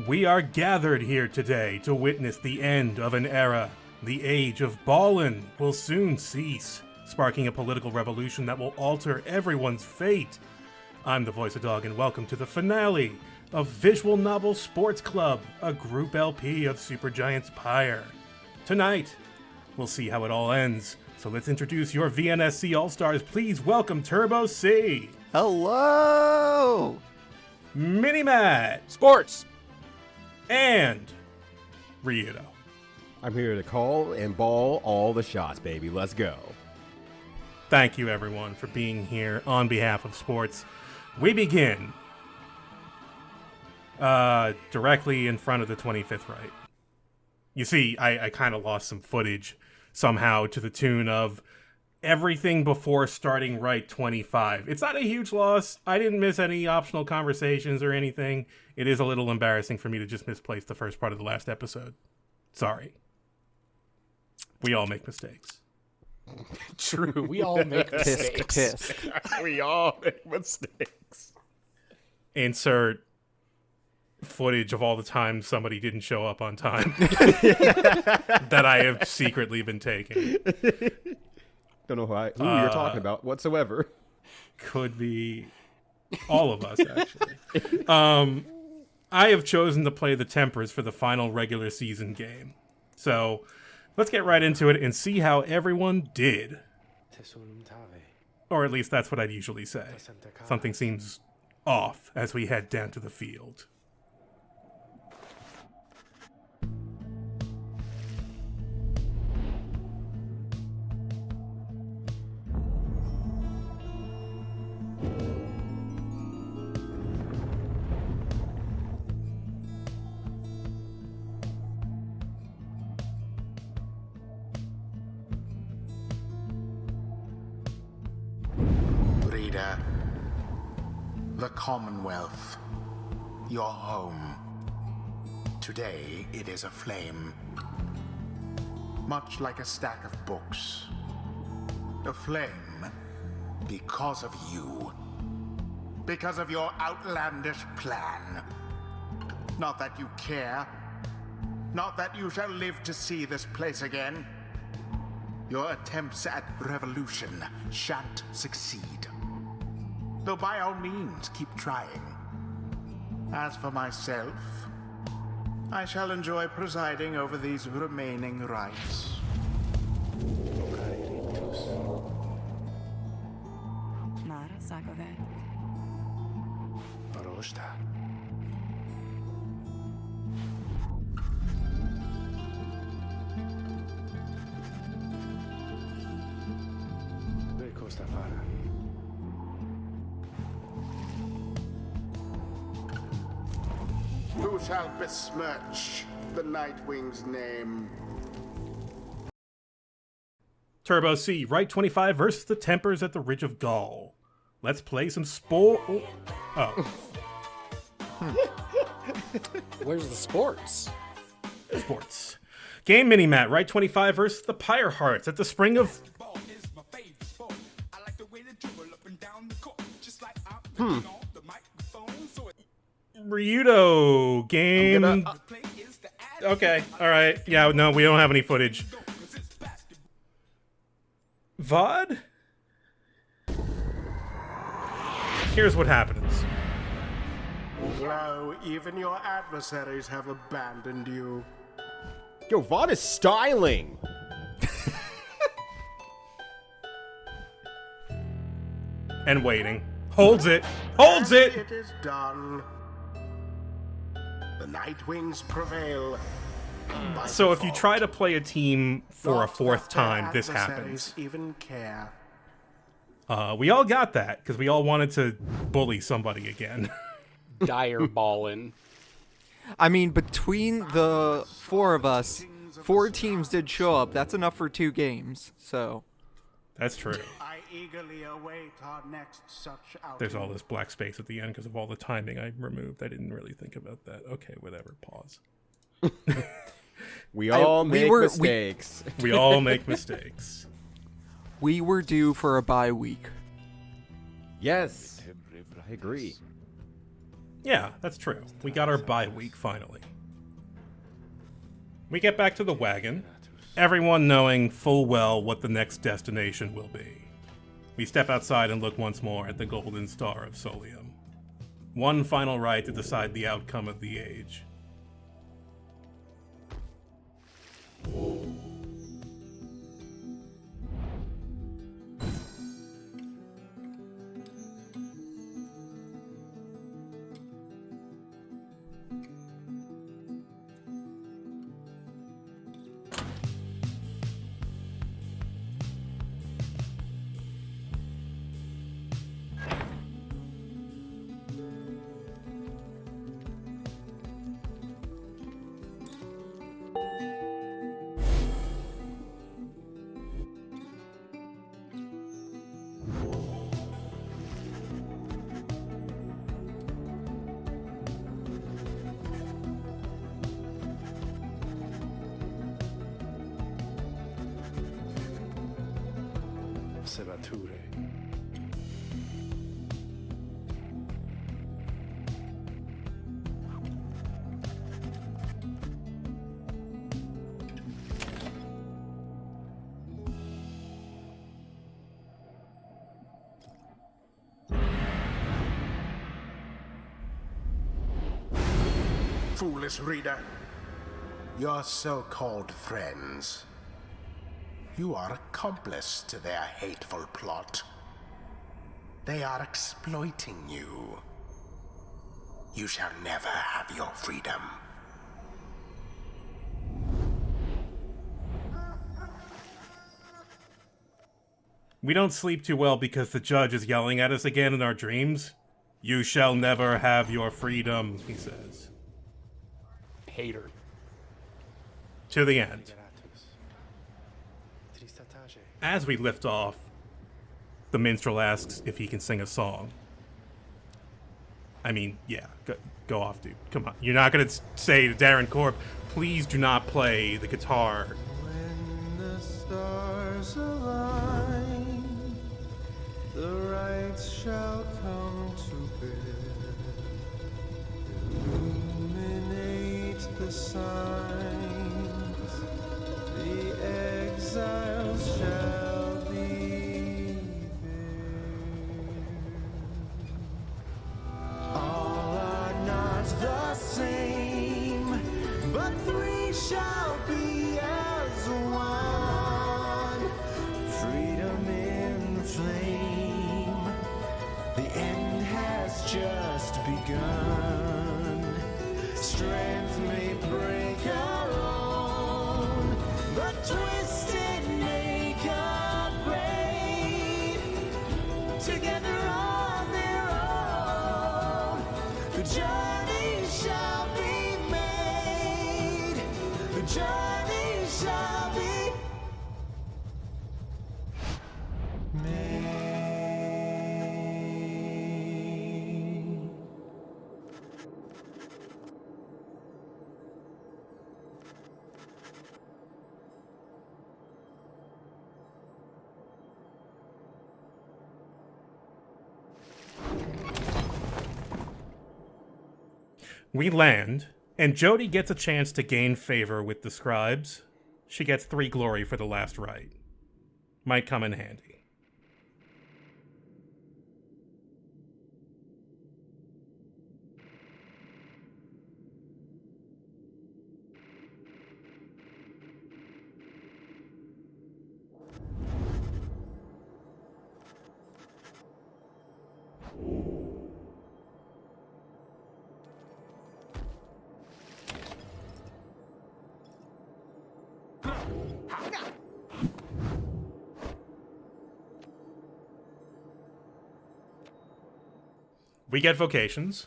We are gathered here today to witness the end of an era. The age of ballin' will soon cease, sparking a political revolution that will alter everyone's fate. I'm the voice of Dog, and welcome to the finale of Visual Novel Sports Club, a group LP of Supergiant's Pyre. Tonight, we'll see how it all ends. So let's introduce your VNSC All-Stars. Please welcome Turbo C. Hello! Mini Matt. Sports. And Ryudo. I'm here to call and ball all the shots, baby. Let's go. Thank you, everyone, for being here on behalf of sports. We begin directly in front of the 25th right. You see, I kind of lost some footage somehow to the tune of everything before starting right 25. It's not a huge loss. I didn't miss any optional conversations or anything. It is a little embarrassing for me to just misplace the first part of the last episode. Sorry. We all make mistakes. True, we all make mistakes. Tisk. We all make mistakes. Insert footage of all the times somebody didn't show up on time that I have secretly been taking. Don't know who you're talking about whatsoever. Could be all of us, actually. I have chosen to play the Tempers for the final regular season game. So let's get right into it and see how everyone did. Or at least that's what I'd usually say. Something seems off as we head down to the field. Reader, the Commonwealth, your home. Today it is aflame. Much like a stack of books. Aflame because of you. Because of your outlandish plan. Not that you care. Not that you shall live to see this place again. Your attempts at revolution shan't succeed. Though by all means, keep trying. As for myself, I shall enjoy presiding over these remaining rites. Who shall besmirch the Nightwing's name? Turbo C, right 25 versus the Tempers at the Ridge of Gaul. Let's play some sport. Oh. Where's the sports? Sports. Game mini-mat, right 25 versus the Pyre Hearts at the Spring of... Ryudo game. Okay, alright. Yeah, no, we don't have any footage. VOD? Here's what happens. Lo, even your adversaries have abandoned you. Yo, Vaughn is styling. And waiting. Holds it. Holds it! It is done. The Nightwings prevail. By So if you default. try to play a team for a Not fourth that their time, this adversaries happens. even care. We all got that, because we all wanted to bully somebody again. Dire ballin'. I mean, between the four of us, 4 teams did show up. That's enough for 2 games, so... That's true. I eagerly await our next such outing. There's all this black space at the end because of all the timing I removed. I didn't really think about that. Okay, whatever. Pause. We all we make were- we- mistakes. We all make mistakes. We were due for a bye week. Yes, I agree. Yeah, that's true. We got our bye week finally. We get back to the wagon, everyone knowing full well what the next destination will be. We step outside and look once more at the golden star of Solium. One final rite to decide the outcome of the age. Sebature. Foolish reader, your so-called friends. You are accomplice to their hateful plot. They are exploiting you. You shall never have your freedom. We don't sleep too well because the judge is yelling at us again in our dreams. You shall never have your freedom, he says. Hater. To the end. As we lift off, the minstrel asks if he can sing a song. I mean, yeah, go off, dude. Come on. You're not going to say to Darren Korb, please do not play the guitar. When the stars align, the rights shall come to bear. Illuminate the signs, the exiles shall be there. All are not the same, but three shall be as one. Freedom in flame, the end has just begun. Strength may break our own, but twisted make upgrade. Together on their own, the journey shall be made. The journey shall be made. We land, and Jody gets a chance to gain favor with the scribes. She gets 3 glory for the last rite. Might come in handy. We get vocations,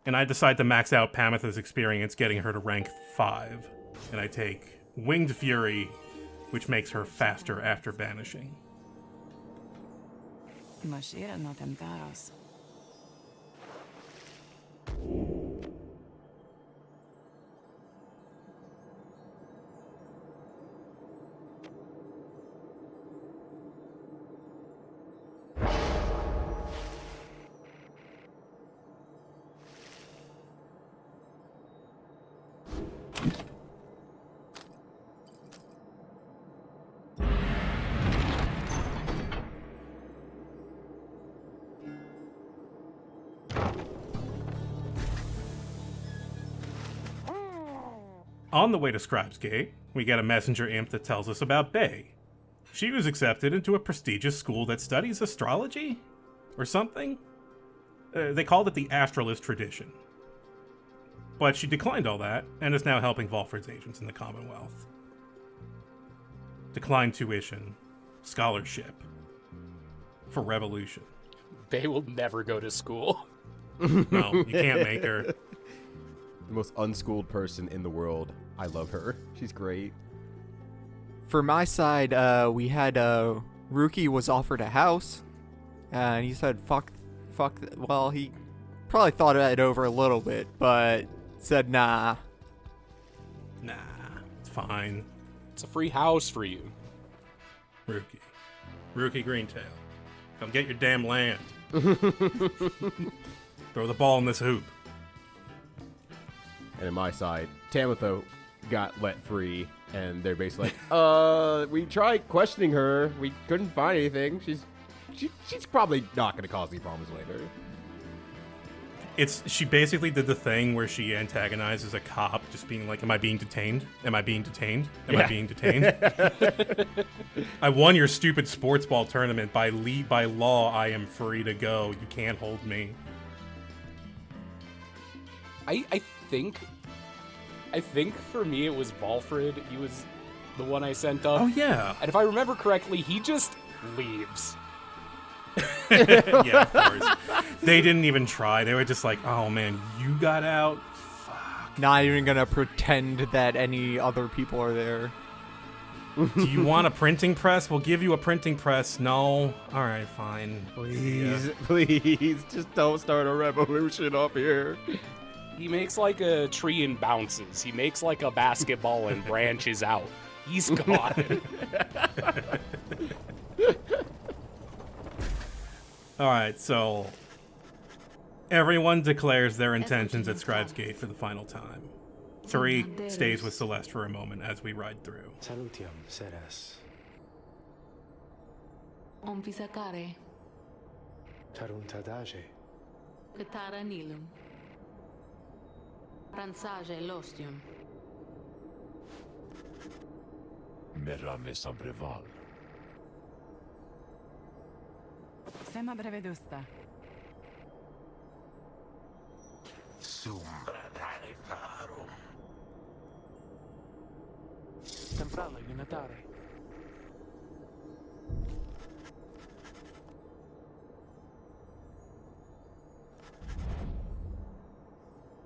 and I decide to max out Pamitha's experience, getting her to rank 5. And I take Winged Fury, which makes her faster after banishing. Moshira no tentaros. On the way to Scribe's Gate, we get a messenger imp that tells us about Bay. She was accepted into a prestigious school that studies astrology? Or something? They called it the Astralist Tradition. But she declined all that, and is now helping Volfred's agents in the Commonwealth. Declined tuition. Scholarship. For revolution. They will never go to school. No, you can't make her. The most unschooled person in the world. I love her. She's great. For my side, we had Ruki was offered a house, and he said, fuck. Well, he probably thought it over a little bit, but said nah. Nah, it's fine. It's a free house for you. Ruki Greentail. Come get your damn land. Throw the ball in this hoop. And on my side, Tamitha got let free, and they're basically like, we tried questioning her. We couldn't find anything. She's probably not going to cause any problems later. She basically did the thing where she antagonizes a cop, just being like, am I being detained? Am I being detained? Am I being detained? I won your stupid sports ball tournament. By law, I am free to go. You can't hold me. I think for me it was Volfred. He was the one I sent up. Oh, yeah. And if I remember correctly, he just leaves. Yeah, of course. They didn't even try. They were just like, oh man, you got out? Fuck. Not even gonna pretend that any other people are there. Do you want a printing press? We'll give you a printing press. No? Alright, fine. Please, just don't start a revolution up here. He makes like a tree and bounces. He makes like a basketball and branches out. He's gone. Alright, so everyone declares their intentions at Scribe's Gate for the final time. Tariq stays with Celeste for a moment as we ride through. Salutiam, Ceres. Omvisacare, Taruntadage. Petara Nilum, Ransage Lostium. Merame Sabreval. Sema brevedusta. Sombra darivarum. Temprala unitare.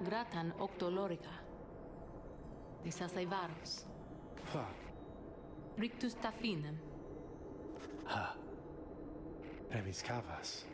Gratan octolorica. Disasaivaros. Fa. Rictus tafinem. Ha. Remis cavas.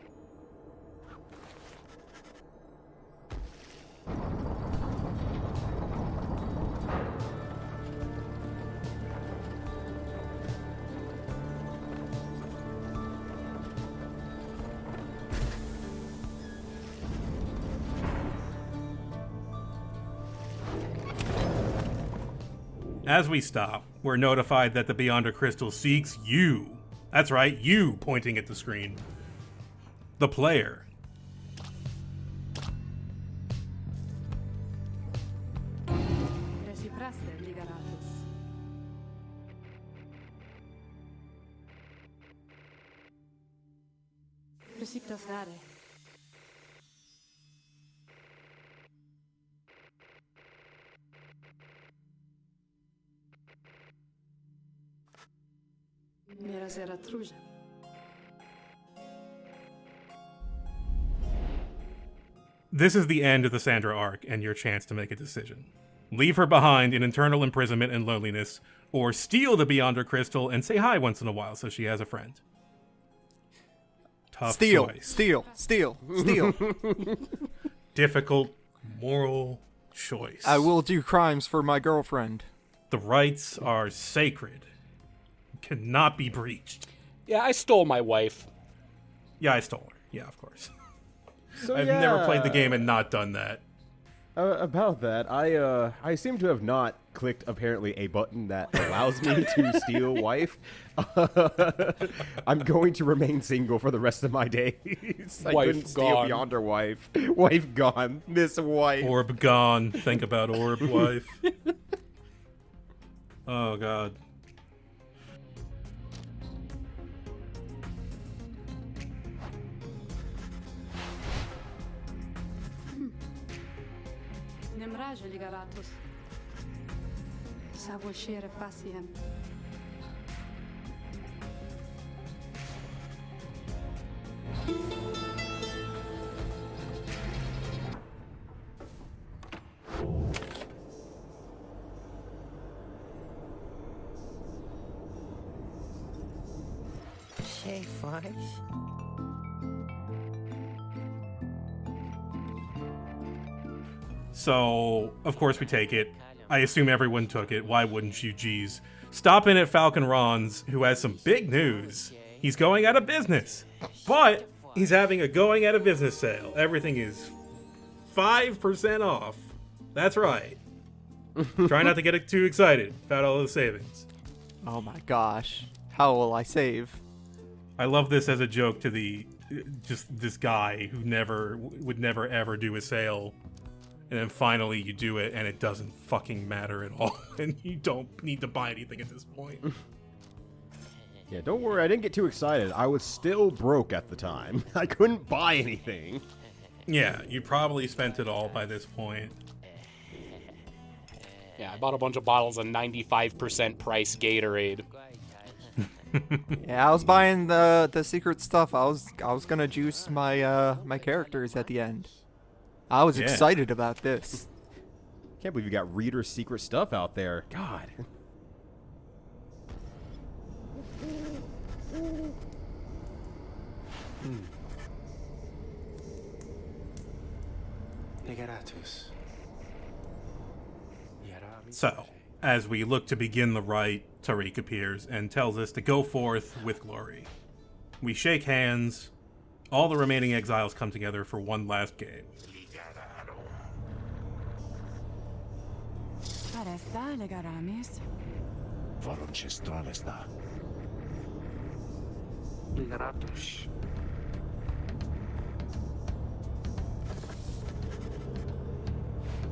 As we stop, we're notified that the Beyonder Crystal seeks you. That's right, you, pointing at the screen. The player. Recipraste ligaratus. Reciptas rare. Mera sera truja. This is the end of the Sandra arc and your chance to make a decision. Leave her behind in eternal imprisonment and loneliness, or steal the Beyonder Crystal and say hi once in a while so she has a friend. Tough choice. Steal. Difficult moral choice. I will do crimes for my girlfriend. The rights are sacred. Cannot be breached. Yeah, I stole my wife. Yeah, I stole her. Yeah, of course. So I've never played the game and not done that. About that, I seem to have not clicked apparently a button that allows me to steal wife. I'm going to remain single for the rest of my days. I Wife couldn't steal gone. beyond her wife. Wife gone. Miss wife. Orb gone. Think about orb, wife. Oh god. Nemraje ligaratus. Savoshere faciem. Say, Fox. So, of course we take it. I assume everyone took it. Why wouldn't you, geez? Stop in at Falcon Ron's, who has some big news. He's going out of business. But he's having a going out of business sale. Everything is 5% off. That's right. Try not to get too excited about all those savings. Oh my gosh. How will I save? I love this as a joke to the just this guy who would never ever do a sale, and then finally you do it and it doesn't fucking matter at all, and you don't need to buy anything at this point. Yeah, don't worry, I didn't get too excited. I was still broke at the time. I couldn't buy anything. Yeah, you probably spent it all by this point. Yeah, I bought a bunch of bottles of 95% price Gatorade. Yeah, I was buying the secret stuff. I was gonna juice my my characters at the end. I was excited about this. Can't believe you got reader secret stuff out there. God. Ligaratus. So, as we look to begin the rite, Tariq appears and tells us to go forth with glory. We shake hands. All the remaining exiles come together for one last game. Paresta ligaramis. Voronchestralesta. Ligaratus.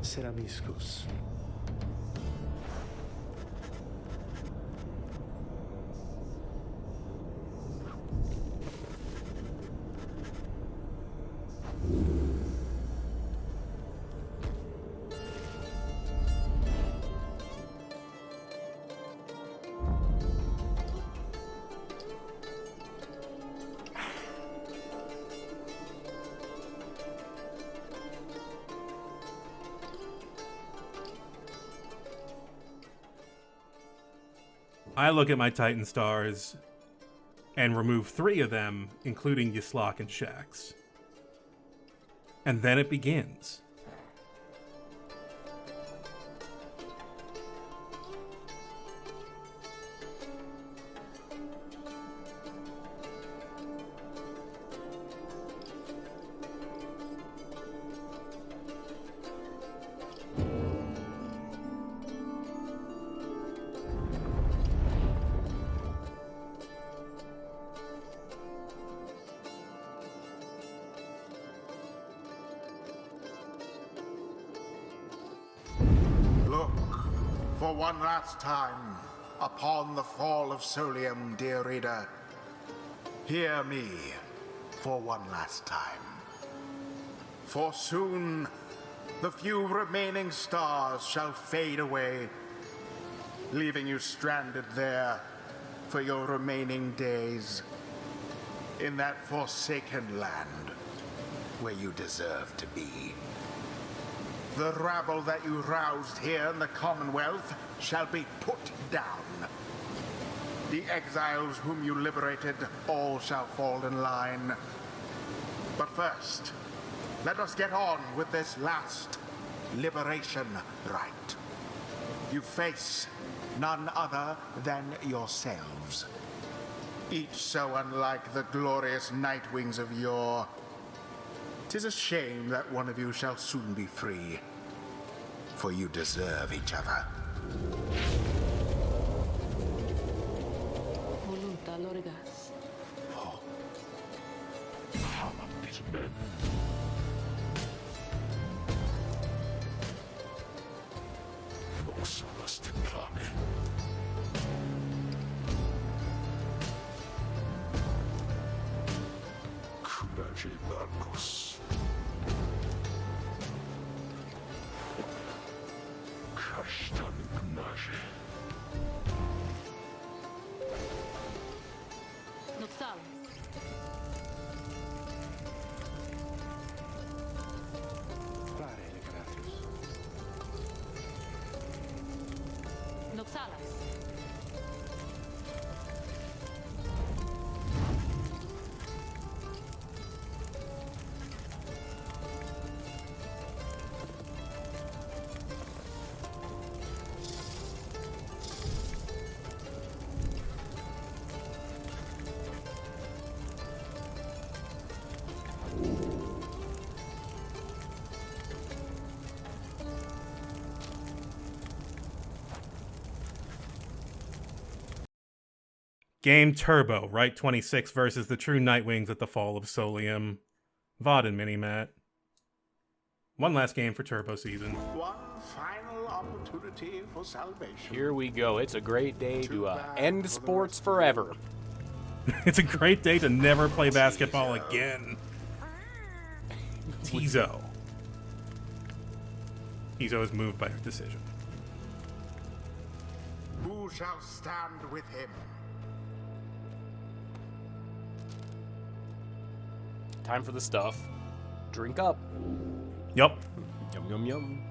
Ceramiscus. I look at my Titan stars and remove 3 of them, including Yislak and Shax. And then it begins. Look for one last time upon the fall of Solium, dear reader. Hear me for one last time. For soon the few remaining stars shall fade away, leaving you stranded there for your remaining days in that forsaken land where you deserve to be. The rabble that you roused here in the Commonwealth shall be put down. The exiles whom you liberated, all shall fall in line. But first, let us get on with this last liberation rite. You face none other than yourselves. Each so unlike the glorious Nightwings of yore. 'Tis a shame that one of you shall soon be free, for you deserve each other. Voluta lorgas. Oxalas templame. Nuxal. Clare Legratus. Nuxalas. Game Turbo, Right 26 versus the True Nightwings at the Fall of Solium. VOD and Minimat. One last game for Turbo season. One final opportunity for salvation. Here we go. It's a great day to end sports forever. It's a great day to never play basketball again. Tizo. Tizo is moved by her decision. Who shall stand with him? Time for the stuff. Drink up. Yup. Yum, yum, yum.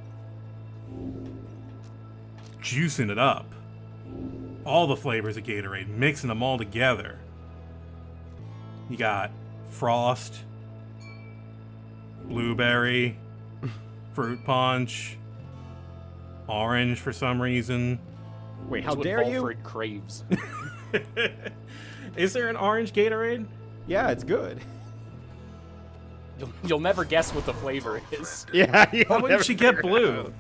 Juicing it up. All the flavors of Gatorade, mixing them all together. You got Frost, Blueberry, Fruit Punch, Orange for some reason. Wait, how That's what dare you? Volfred craves. Is there an orange Gatorade? Yeah, it's good. You'll never guess what the flavor is. Yeah, Why wouldn't she get blue?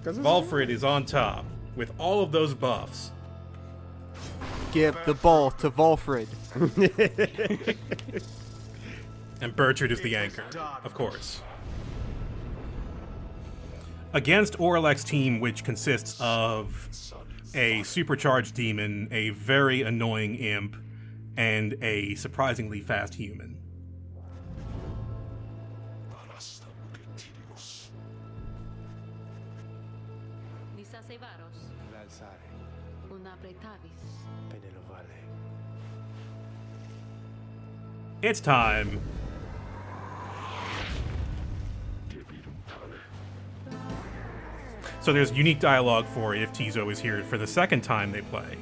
Volfred is on top with all of those buffs. Give the ball to Volfred. And Bertrand is the anchor, of course. Against Oralek's team, which consists of a supercharged demon, a very annoying imp, and a surprisingly fast human. Nisa Sevaros. L'alzare. Una Bretavis. Penelovale. It's time. So there's unique dialogue for it if Tizo is here for the second time they play.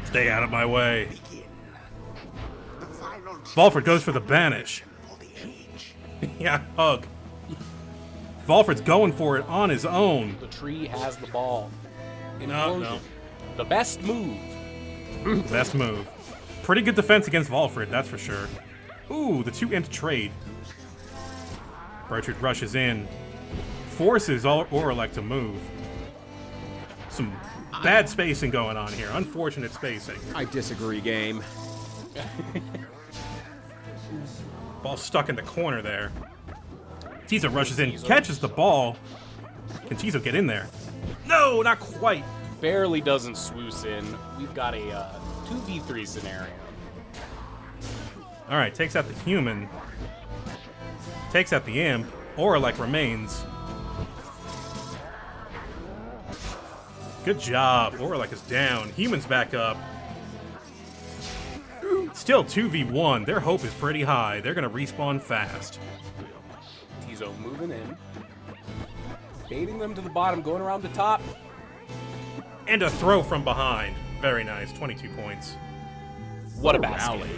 Stay out of my way. The final Volfred goes for the banish. for the age. Yeah, hug. Volfred's going for it on his own. The tree has the ball. No, Implosion. The best move. Best move. Pretty good defense against Volfred, that's for sure. Ooh, the two imps trade. Bertrand rushes in. Forces Oralek to move. Some bad spacing going on here. Unfortunate spacing. I disagree, game. Ball stuck in the corner there. Tizo rushes in, catches the ball. Can Tizo get in there? No, not quite. Barely doesn't swoosh in. We've got a 2v3 scenario. All right, takes out the human. Takes out the imp. Oralek remains. Good job. Oralek is down. Human's back up. Still 2v1. Their hope is pretty high. They're going to respawn fast. Tizo moving in. Baiting them to the bottom, going around the top. And a throw from behind. Very nice. 22 points. What a basket. Rally.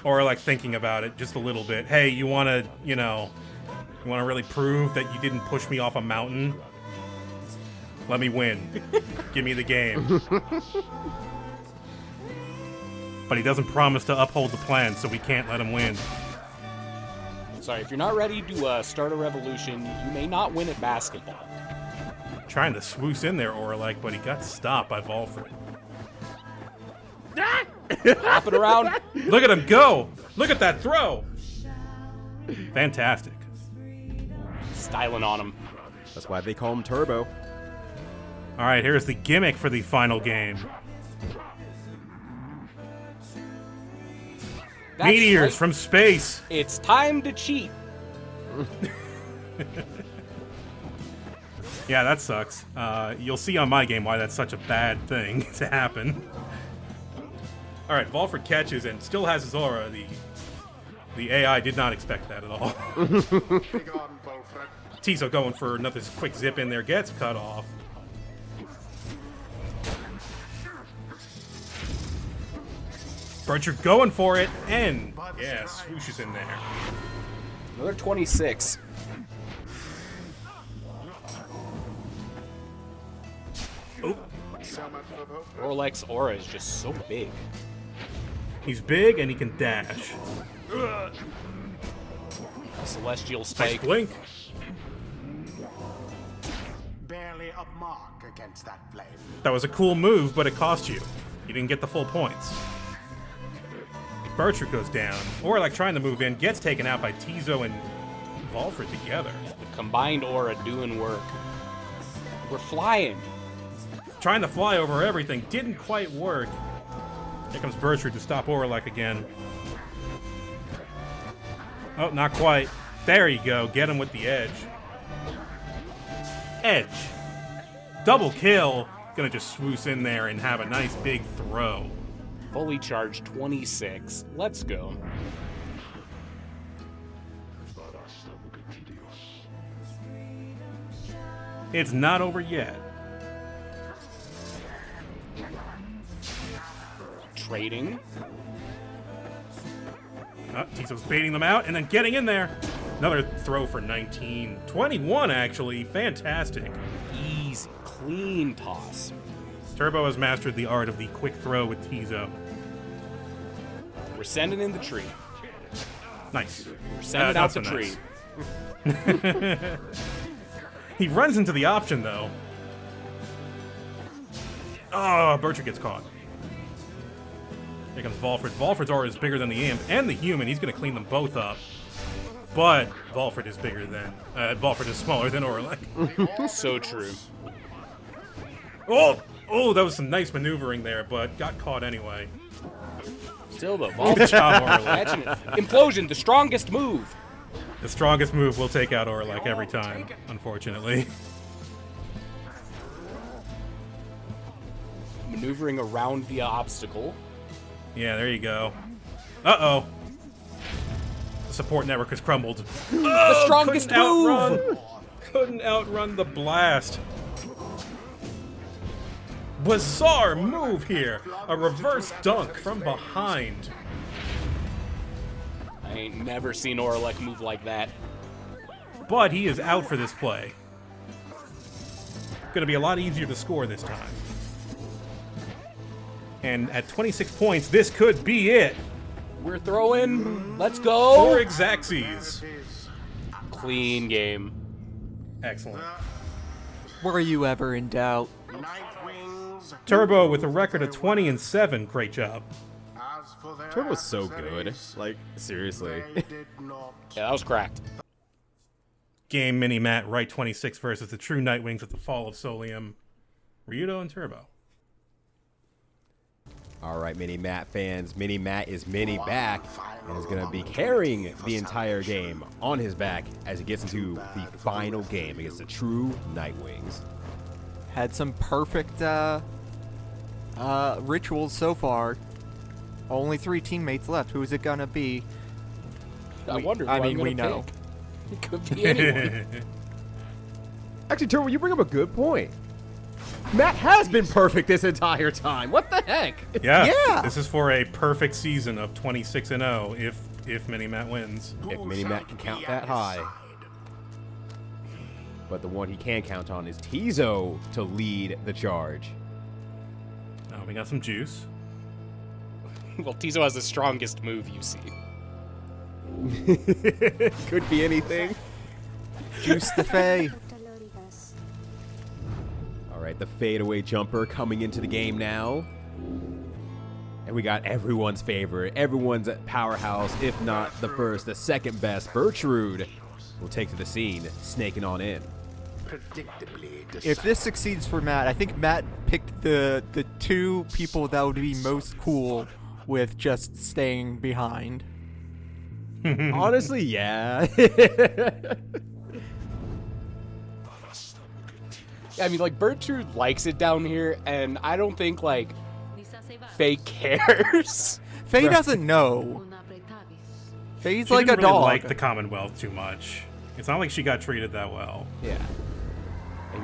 Or like thinking about it just a little bit. Hey, you want to, you want to really prove that you didn't push me off a mountain? Let me win. Give me the game. But he doesn't promise to uphold the plan, so we can't let him win. Sorry, if you're not ready to start a revolution, you may not win at basketball. Trying to swoosh in there, Oralek, but he got stopped by Volfred. Wrap it around. Look at him go! Look at that throw! Fantastic. Styling on him. That's why they call him Turbo. All right, here's the gimmick for the final game. That's Meteors right. from space. It's time to cheat. Yeah, that sucks. You'll see on my game why that's such a bad thing to happen. All right, Volford catches and still has his aura. The AI did not expect that at all. Be gone, Volfred. Tiso going for another quick zip in there, gets cut off. Bertram going for it, and yeah, swoosh is in there. Another 26. So much for Volfred. Orlek's aura is just so big. He's big and he can dash. Celestial Nice spike. blink. Barely a mark against that flame. That was a cool move, but it cost you. You didn't get the full points. Bertram goes down. Orlek trying to move in, gets taken out by Tiso and Volford together. The combined aura doing work. We're flying. Trying to fly over everything, didn't quite work. Here comes Bertram to stop Orlek again. Oh, not quite. There you go, get him with the edge. Edge. Double kill. Gonna just swoosh in there and have a nice big throw. Fully charged 26. Let's go. It's not over yet. Trading. Tiso's baiting them out and then getting in there. Another throw for 19. 21, actually. Fantastic. Easy. Clean toss. Turbo has mastered the art of the quick throw with Tiso. We're sending in the tree. Nice. We're sending Not out so the tree. nice. He runs into the option, though. Oh, Bertram gets caught. Here comes Volford. Volford's aura is bigger than the imp and the human. He's going to clean them both up. But Volford is bigger than... Volford is smaller than Orlek. So true. Oh, that was some nice maneuvering there, but got caught anyway. Still though, Good job, Orlek. catching it. Implosion, the strongest move. The strongest move will take out Orlek every time, unfortunately. Maneuvering around the obstacle. Yeah, there you go. Uh-oh. The support network has crumbled. The strongest move. Couldn't outrun the blast. Bizarre move here. A reverse dunk from behind. I ain't never seen Orlek move like that. But he is out for this play. Gonna be a lot easier to score this time. And at 26 points, this could be it. We're throwing. Let's For go. Exaxes. Clean game. Excellent. Were you ever in doubt? Nightwings. Turbo with a record of 20 and 7. Great job. As for their Turbo's so good. adversaries, Like, seriously. they did not. Yeah, that was cracked. Game mini mat right 26 versus the true Nightwings with the fall of Solium. Ryudo and Turbo. All right, Mini Matt fans. Mini Matt is Mini back and is going to be carrying the entire game on his back as he gets into the final game against the true Nightwings. Had some perfect rituals so far. Only 3 teammates left. Who's it gonna be? I wonder. I who mean, I'm we gonna know. pick. It could be anyone. Actually, Turbo, you bring up a good point. Matt has been perfect this entire time. What the heck? Yeah. Yeah. This is for a perfect season of 26 and 0 if mini mat wins. If Mini Matt can count that high. But the one he can count on is Tiso to lead the charge. Oh, we got some juice. Well, Tiso has the strongest move you see. Could be anything. Juice the Fae. All right, the fadeaway jumper coming into the game now. And we got everyone's favorite, everyone's powerhouse, if not the first, the second best. Bertrude will take to the scene, snaking on in. Predictably If this succeeds for Matt, I think Matt picked the two people that would be most cool with just staying behind. Honestly, yeah. I mean, like, Bertrude likes it down here, and I don't think, like, Nisa se varos. Faye cares. Faye doesn't know. Un apretavis. Faye's She like a didn't really dog. like the Commonwealth too much. It's not like she got treated that well. Yeah.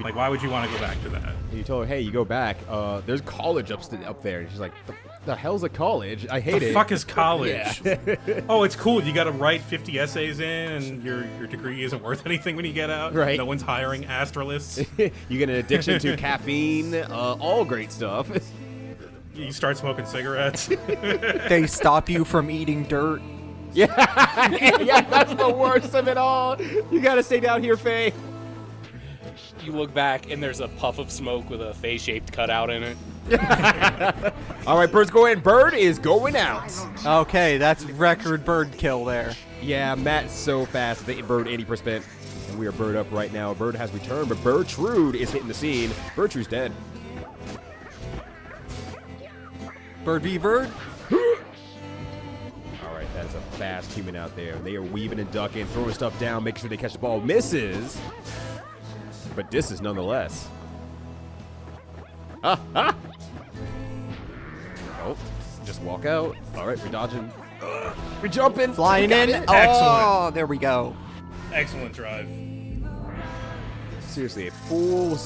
Like, why would you want to go back to that? And you told her, hey, you go back. There's college up there. And she's like, the hell's a college? I hate The it. fuck is college? Yeah. Oh, it's cool. You got to write 50 essays in, and your degree isn't worth anything when you get out. Right. No one's hiring astralists. You get an addiction to caffeine, all great stuff. You start smoking cigarettes. They stop you from eating dirt. Yeah, that's the worst of it all. You gotta stay down here, Faye. You look back, and there's a puff of smoke with a Faye-shaped cutout in it. All right, Bird's going. Bird is going out. Okay, that's record bird kill there. Yeah, Matt's so fast. They Bird 80%. And we are Bird up right now. Bird has returned, but Bertrude is hitting the scene. Bertrude's dead. Bird v bird. All right, that is a fast human out there. They are weaving and ducking, throwing stuff down, making sure they catch the ball. Misses. But this is nonetheless. Oh, just walk out. All right, we're dodging. We're jumping. Flying We got in. it. Oh, Excellent. there we go. Excellent drive. Seriously, a full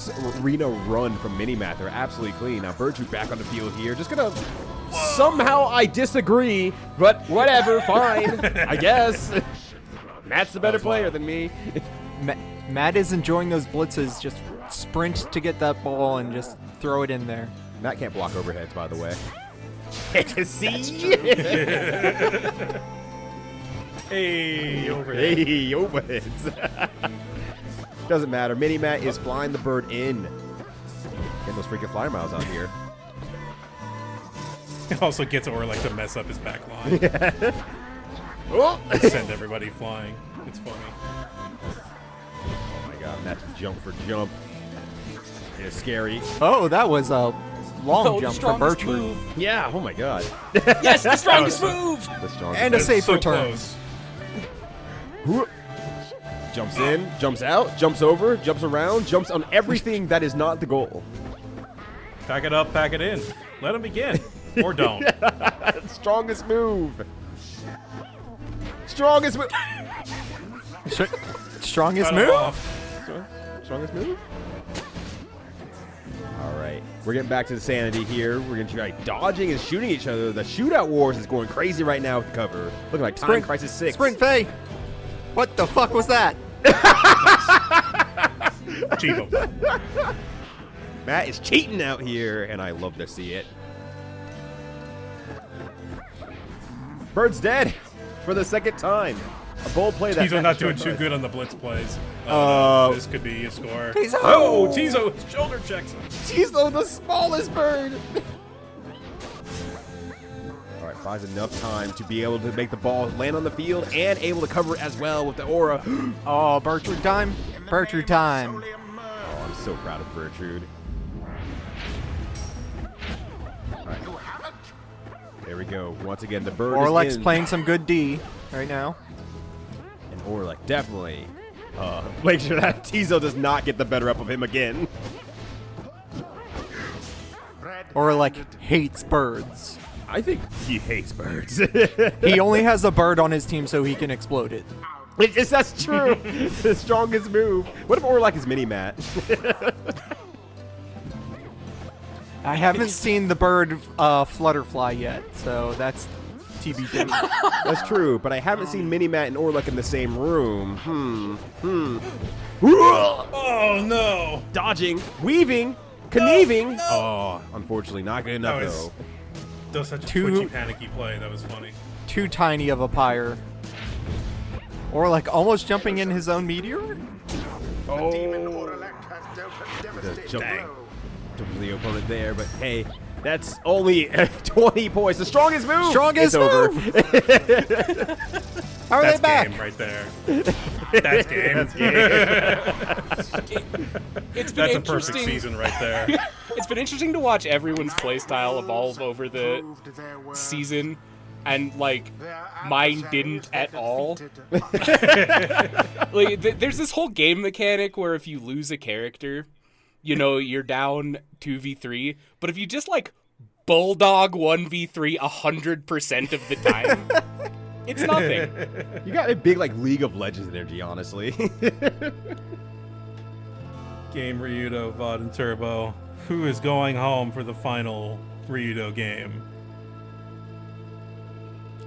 arena run from Minimat. They're absolutely clean. Now, Bertrude back on the field here. Just gonna... Somehow I disagree, but whatever, fine. I guess. Matt's the better player than me. Matt is enjoying those blitzes. Just sprint to get that ball and just throw it in there. Matt can't block overheads, by the way. See? Hey, overhead. Hey, overheads. Doesn't matter. Mini-Matt is flying the bird in. Get those freaking flyer miles out here. It also gets Orlick to mess up his back line. Oh! Send everybody flying. It's funny. Oh my god, that's jump for jump. It's scary. Oh, that was a long Oh, the jump from strongest Bertrude. move. Yeah, oh my god. Yes, the strongest move. The strongest. And a That's safe so return. close. Jumps in, jumps out, jumps over, jumps around, jumps on everything that is not the goal. Pack it up, pack it in. Let him begin. Or don't. Strongest move. Strongest move. Strongest Cut him move? off. Strongest move. All right, we're getting back to the sanity here. We're gonna try dodging and shooting each other. The shootout wars is going crazy right now with the cover. Looking like Time Sprint. Crisis 6. Sprint Faye. What the fuck was that? Chivo. Matt is cheating out here, and I love to see it. Bird's dead for the second time. A bold play that Tizo Matt not doing showed too us. good on the blitz plays. Oh. This could be a score. Tizo! Oh, Tizo shoulder checks. Tizo, the smallest bird. All right, buys enough time to be able to make the ball land on the field and able to cover it as well with the aura. Oh, Bertrude time. Bertrude time. Oh, I'm so proud of Bertrude. All right. There we go. Once again, the bird Orlek's is in. playing some good D right now. And Orlek definitely make sure that Tizo does not get the better up of him again. Orlek hates birds. I think he hates birds. He only has a bird on his team so he can explode it. That's true. The strongest move. What if Orlek is Mini-Matt? I haven't seen the bird flutterfly yet, so that's TBD. That's true, but I haven't seen Mini-Matt and Orlek in the same room. Oh, no. Dodging, weaving, conniving. Oh, unfortunately, not good enough, That was, though. that was such a Too- twitchy, panicky play. That was funny. Too tiny of a pyre. Orlek almost jumping in his own meteor? Demon Orlek has dealt a devastating jump. blow. Jump to the opponent there, but hey, That's only 20 points. The strongest move. Strongest it's over. How are That's they back? game right there. That's game. It's been That's a interesting. perfect season right there. It's been interesting to watch everyone's playstyle evolve over the season, and like mine didn't at all. Like, there's this whole game mechanic where if you lose a character, you know, you're down 2v3, but if you just like bulldog 1v3 100% of the time, it's nothing. You got a big like League of Legends energy, honestly. Game Ryudo, VOD, and Turbo. Who is going home for the final Ryudo game?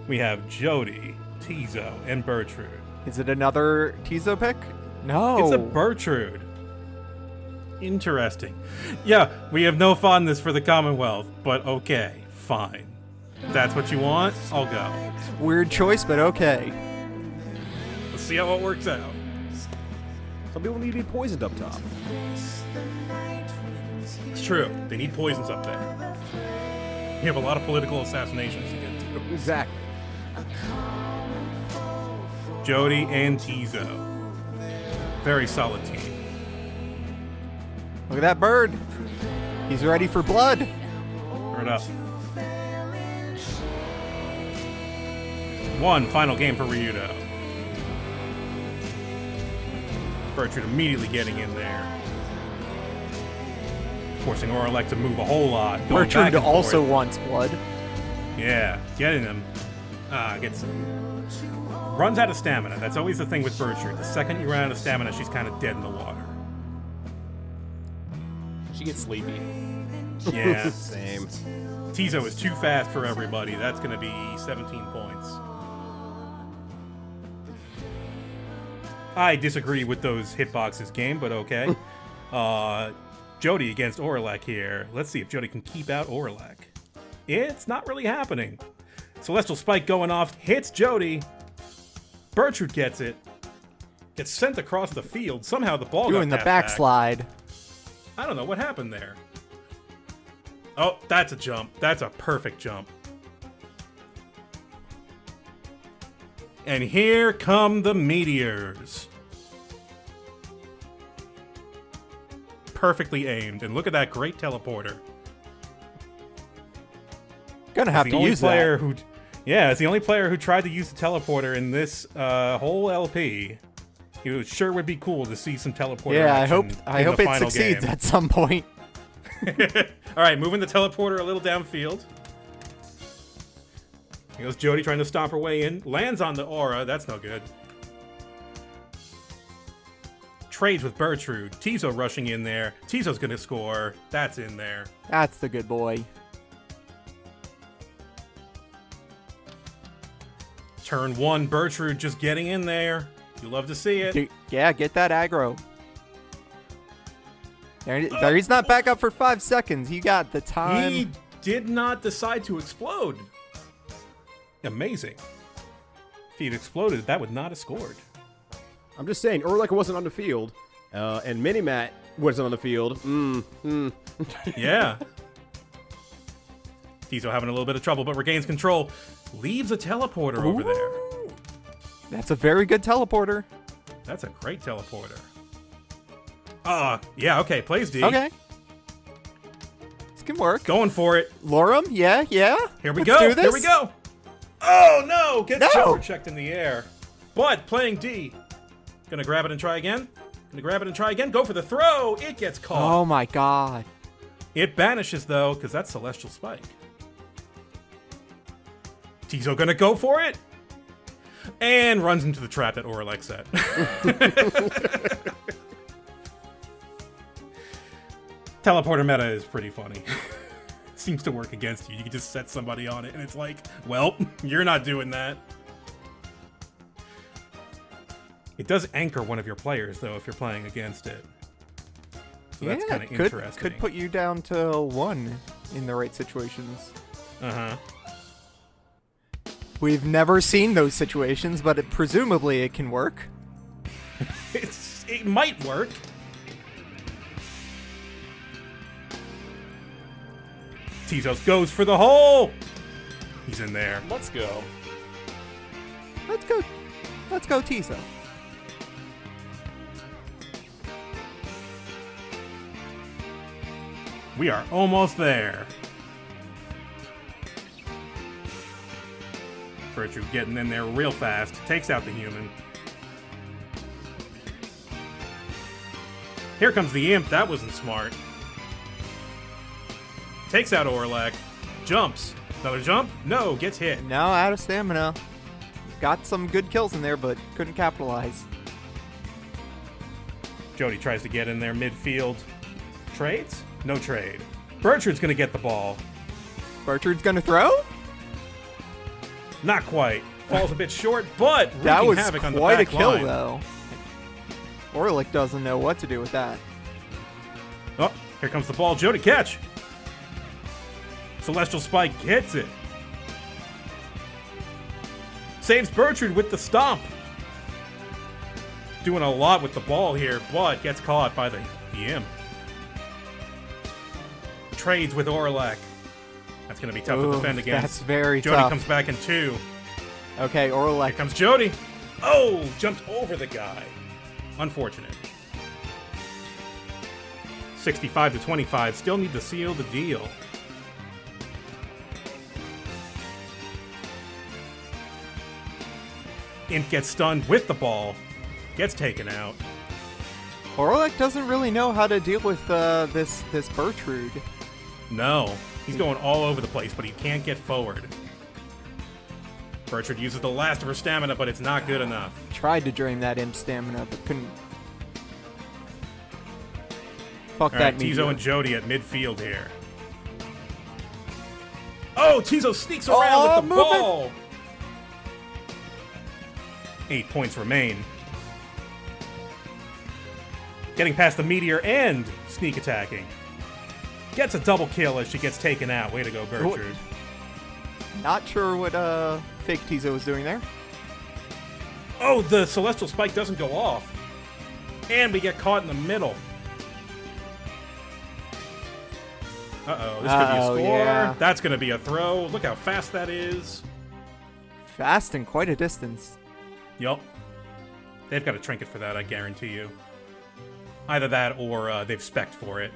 We have Jody, Tizo, and Bertrude. Is it another Tizo pick? No. It's a Bertrude. Interesting. Yeah, we have no fondness for the Commonwealth, but okay, fine. If that's what you want, I'll go. Weird choice, but okay. Let's see how it works out. Some people need to be poisoned up top. It's true. They need poisons up there. You have a lot of political assassinations to get to. Exactly. Jody and Tizo. Very solid team. Look at that bird. He's ready for blood. Turn it up. One final game for Ryudo. Bertrude immediately getting in there. Forcing Oralek to move a whole lot. going back Bertrude and also forth. wants blood. Yeah, getting him. Runs out of stamina. That's always the thing with Bertrude. The second you run out of stamina, she's kind of dead in the water. She gets sleepy. Yeah. Same. Tizo is too fast for everybody. That's going to be 17 points. I disagree with those hitboxes game, but okay. Jody against Oralek here. Let's see if Jody can keep out Oralek. It's not really happening. Celestial Spike going off, hits Jody. Bertrude gets it. Gets sent across the field. Somehow the ball Doing the got passed back. backslide. I don't know what happened there. Oh, that's a jump. That's a perfect jump. And here come the meteors. Perfectly aimed. And look at that great teleporter. Gonna have It's to the only use player that. who, yeah, it's the only player who tried to use the teleporter in this whole LP. It sure would be cool to see some teleporter. Yeah, I action hope in the it final succeeds game. at some point. All right, moving the teleporter a little downfield. Here goes Jody trying to stomp her way in. Lands on the aura. That's no good. Trades with Bertrude. Tizo rushing in there. Tizo's going to score. That's in there. That's the good boy. Turn one, Bertrude just getting in there. You love to see it. Yeah, get that aggro. There, he's not back up for 5 seconds. He got the time. He did not decide to explode. Amazing. If he'd exploded, that would not have scored. I'm just saying, Oralek wasn't on the field, and Minimat wasn't on the field. Yeah. Tizo having a little bit of trouble, but regains control. Leaves a teleporter over there. That's a very good teleporter. That's a great teleporter. Yeah, okay, plays D. Okay. This can work. Going for it. Lorem, yeah. Here we Let's go. do this. Here we go. Oh, no. Gets No. shoulder checked in the air. But playing D. Gonna grab it and try again. Go for the throw. It gets caught. Oh my god. It banishes, though, because that's Celestial Spike. Tizo gonna go for it. And runs into the trap that Oralek set. Teleporter meta is pretty funny. Seems to work against you. You can just set somebody on it, and it's like, well, you're not doing that. It does anchor one of your players, though, if you're playing against it. So that's kind of interesting. Could put you down to 1 in the right situations. Uh-huh. We've never seen those situations, but presumably it can work. It might work. Tizos goes for the hole. He's in there. Let's go. Let's go. Let's go, Tizo. We are almost there. Bertrude getting in there real fast. Takes out the human. Here comes the imp. That wasn't smart. Takes out Orlek. Jumps. Another jump? No, gets hit. No, out of stamina. Got some good kills in there, but couldn't capitalize. Jody tries to get in there midfield. Trades? No trade. Bertrude's gonna get the ball. Bertrude's gonna throw? Not quite. Falls a bit short, but That wreaking was havoc on the quite a back kill, line. though. Orlick doesn't know what to do with that. Oh, here comes the ball. Jody catch. Celestial Spike hits it. Saves Bertrude with the stomp. Doing a lot with the ball here, but gets caught by the imp. Trades with Orlek. That's going to be tough to Ooh, defend against. that's very Jody tough. comes back in 2. Okay, Orlick. Here comes Jody. Oh, jumped over the guy. Unfortunate. 65 to 25. Still need to seal the deal. Imp gets stunned with the ball. Gets taken out. Orlick doesn't really know how to deal with this Bertrude. No. He's going all over the place, but he can't get forward. Bertrude uses the last of her stamina, but it's not good enough. Tried to drain that imp stamina, but couldn't. Fuck All that right, meteor. Tizo and Jody at midfield here. Oh, Tizo sneaks around with the movement. ball. 8 points remain. Getting past the meteor and sneak attacking. Gets a double kill as she gets taken out. Way to go, Gertrude. Not sure what fake Tizo was doing there. Oh, the Celestial Spike doesn't go off. And we get caught in the middle. Uh-oh, this could be a Uh-oh, score. yeah. That's going to be a throw. Look how fast that is. Fast and quite a distance. Yup. They've got a trinket for that, I guarantee you. Either that or they've spec'd for it.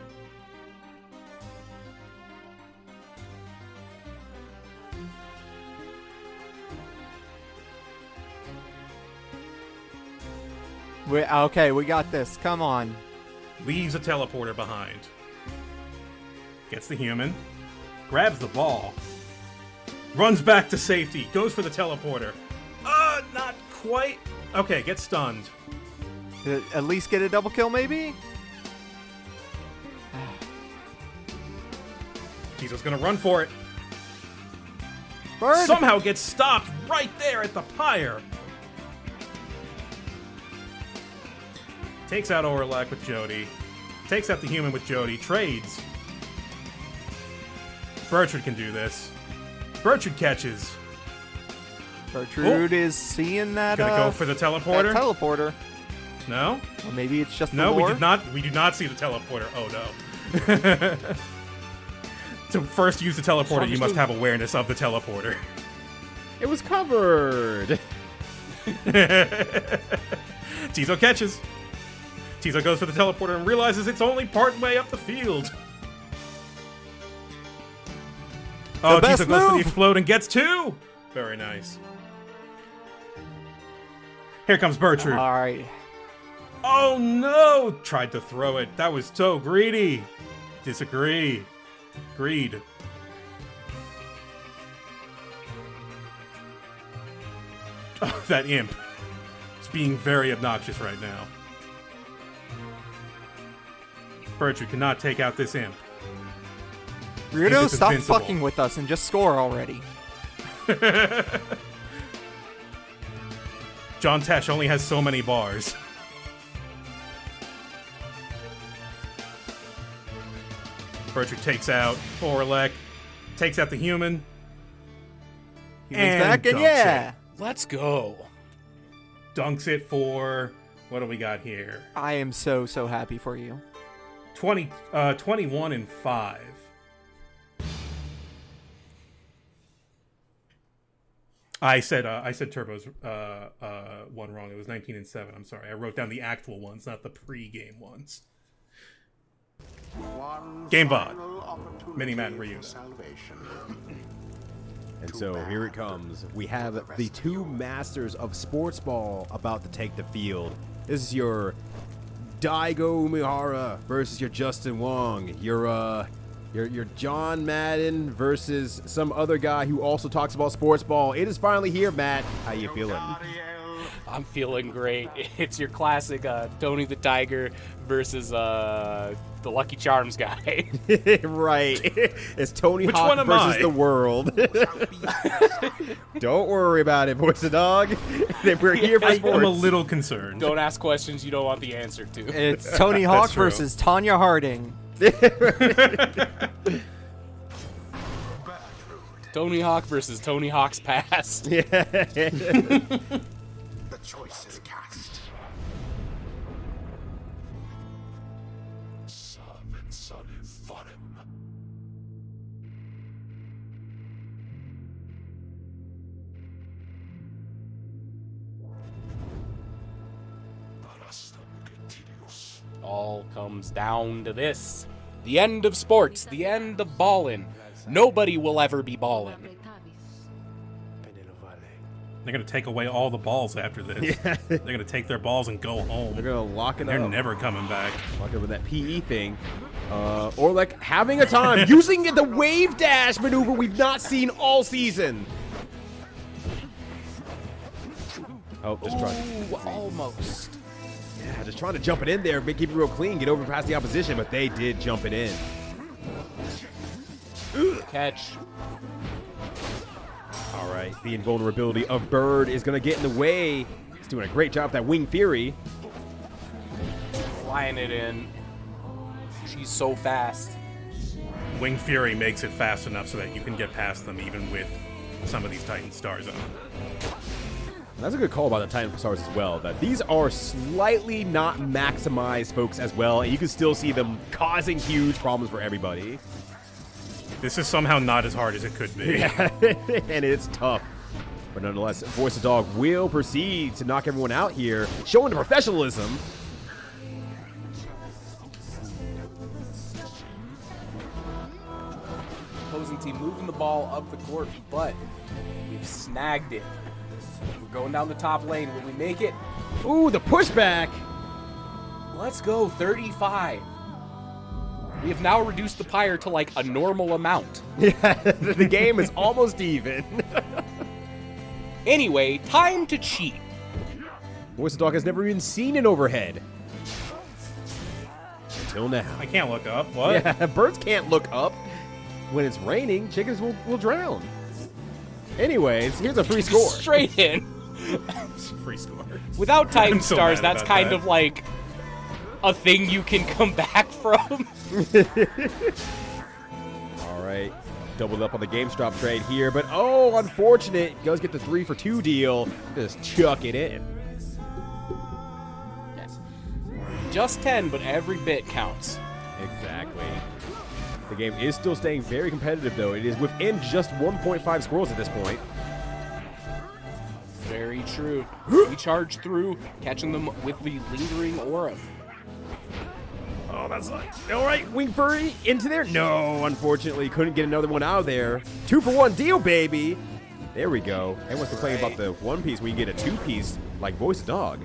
Okay, we got this. Come on. Leaves a teleporter behind. Gets the human. Grabs the ball. Runs back to safety. Goes for the teleporter. Not quite. Okay, gets stunned. At least get a double kill, maybe? Tizo's gonna run for it. Bird! Somehow gets stopped right there at the pyre. Takes out Orlak with Jody. Takes out the human with Jody. Trades. Bertrude can do this. Bertrude catches. Bertrude is seeing that. Gonna go for the teleporter? That teleporter. No? Or maybe it's just No, the we lore? did not. We do not see the teleporter. Oh no. To first use the teleporter, you must have awareness of the teleporter. It was covered. Tizo catches. Tizo goes for the teleporter and realizes it's only part way up the field. Oh, best Tizo goes for the move. explode and gets 2. Very nice. Here comes Bertrude. All right. Oh no! Tried to throw it. That was so greedy. Disagree. Greed. Oh, that imp. It's being very obnoxious right now. Bertrude cannot take out this imp. Rudo, it's stop invincible. fucking with us and just score already. John Tesh only has so many bars. Bertrude takes out Orlek, takes out the human, Human's back, and dunks yeah! Let's go. dunks it for, what do we got here? I am so happy for you. 21 and 5. I said Turbo's one wrong. It was 19 and 7. I'm sorry. I wrote down the actual ones, not the pre-game ones. Game VOD. Mini-Mat and Ryu. And so here it comes. We have the two masters of sports ball about to take the field. This is your Daigo Umihara versus your Justin Wong. Your John Madden versus some other guy who also talks about sports ball. It is finally here, Matt. How you feeling? I'm feeling great. It's your classic Tony the Tiger versus the Lucky Charms guy. Right. It's Tony Which Hawk one am versus I? the world. Don't worry about it, Voice of Dog. We're here for sports. I'm a little concerned. Don't ask questions you don't want the answer to. It's Tony Hawk true. versus Tanya Harding. Tony Hawk versus Tony Hawk's past. The choice is cast. All comes down to this. The end of sports, the end of ballin'. Nobody will ever be ballin'. They're going to take away all the balls after this. Yeah. They're going to take their balls and go home. They're gonna lock it They're up. never coming back. Lock it with that PE thing. Or like having a time using the wave dash maneuver we've not seen all season. Oh, just trying. Ooh, almost. Yeah, just trying to jump it in there, keep it real clean, get over past the opposition, but they did jump it in. Catch. All right, the invulnerability of Bird is going to get in the way. He's doing a great job with that Wing Fury. Flying it in. She's so fast. Wing Fury makes it fast enough so that you can get past them even with some of these Titan stars on. That's a good call about the Titan stars as well, that these are slightly not maximized folks as well, and you can still see them causing huge problems for everybody. This is somehow not as hard as it could be. Yeah, and it's tough. But nonetheless, Voice of Dog will proceed to knock everyone out here, showing the professionalism. Opposing team moving the ball up the court, but we've snagged it. We're going down the top lane. Will we make it? Ooh, the pushback. Let's go 35. We have now reduced the pyre to like a normal amount. Yeah, the game is almost even. Anyway, time to cheat. Voice of Dog has never even seen an overhead. Until now. I can't look up. What? Yeah, birds can't look up. When it's raining, chickens will drown. Anyways, here's a free score. Straight in. Free score. Without Titan I'm so stars, mad that's about kind that. of like a thing you can come back from. All right, doubled up on the GameStop trade here, but oh, unfortunate. Does get the 3-for-2 deal. Just chuck it in. Yes. Just 10, but every bit counts. Exactly. The game is still staying very competitive, though. It is within just 1.5 scores at this point. Very true. We charge through, catching them with the lingering aura. Oh, that's like, all right, Wing Furry into there. No, unfortunately, couldn't get another one out of there. 2-for-1 deal, baby. There we go. Everyone's complaining about the one piece where you get a 2-piece like Voice of Dog.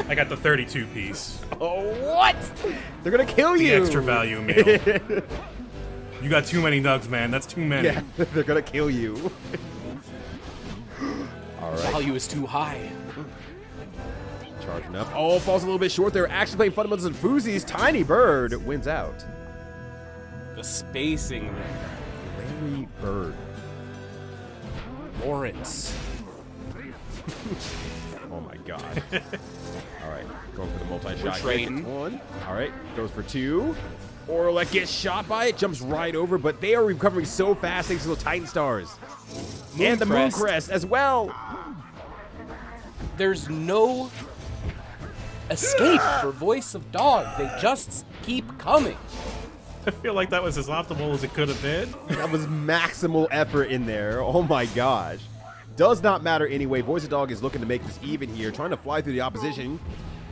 I got the 32 piece. Oh, what? They're gonna kill The you. extra value meal. You got too many nugs, man. That's too many. Yeah, they're gonna kill you. All right, Value is too high. charging up. Oh, falls a little bit short there. Actually playing fundamentals and Foozies. Tiny Bird wins out. The spacing. Larry Bird. Lawrence. Oh my god. All right, going for the multi-shot. trading. One. All right, goes for 2. Orlek gets shot by it, jumps right over, but they are recovering so fast thanks to the Titan Stars. And the Mooncrest. Mooncrest as well. There's no escape for Voice of Dog. They just keep coming. I feel like that was as optimal as it could have been. That was maximal effort in there. Oh my gosh. Does not matter anyway. Voice of Dog is looking to make this even here, trying to fly through the opposition.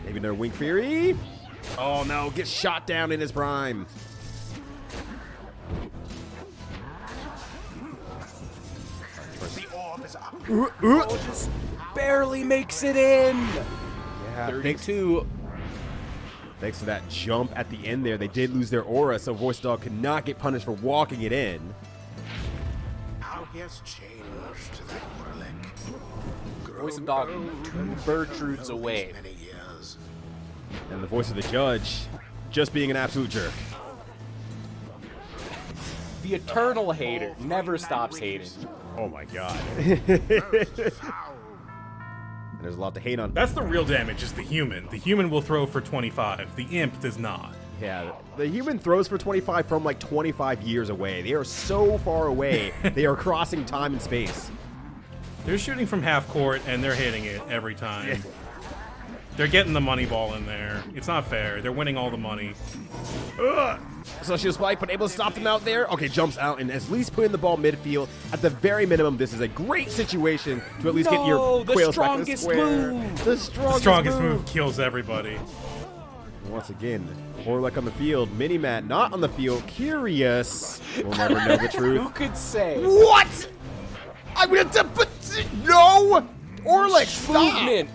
Maybe another Wing Fury. Oh no, gets shot down in his prime. The orb is up. Oh, just barely makes it in. Yeah, 32. Thanks to that jump at the end there, they did lose their aura, so Voice of Dog could not get punished for walking it in. How he has changed, that Orlick. Voice of Dog 2 Bertrudes away. Many years. And the voice of the judge just being an absolute jerk. The eternal hater never stops hating. Oh my god. There's a lot to hate on. That's the real damage, is the human. The human will throw for 25. The imp does not. Yeah, the human throws for 25 from like 25 years away. They are so far away. They are crossing time and space. They're shooting from half court, and they're hitting it every time. They're getting the money ball in there. It's not fair. They're winning all the money. Ugh. Celestial Spike, but able to stop them out there. Okay, jumps out and at least putting the ball midfield. At the very minimum, this is a great situation to at least get your the quails back in the strongest square. move. The The strongest move kills everybody. Once again, Orlick on the field. Minimat not on the field. Curious. We'll never know the Who truth. could say? What? I'm gonna no! Orlick, stop! Movement.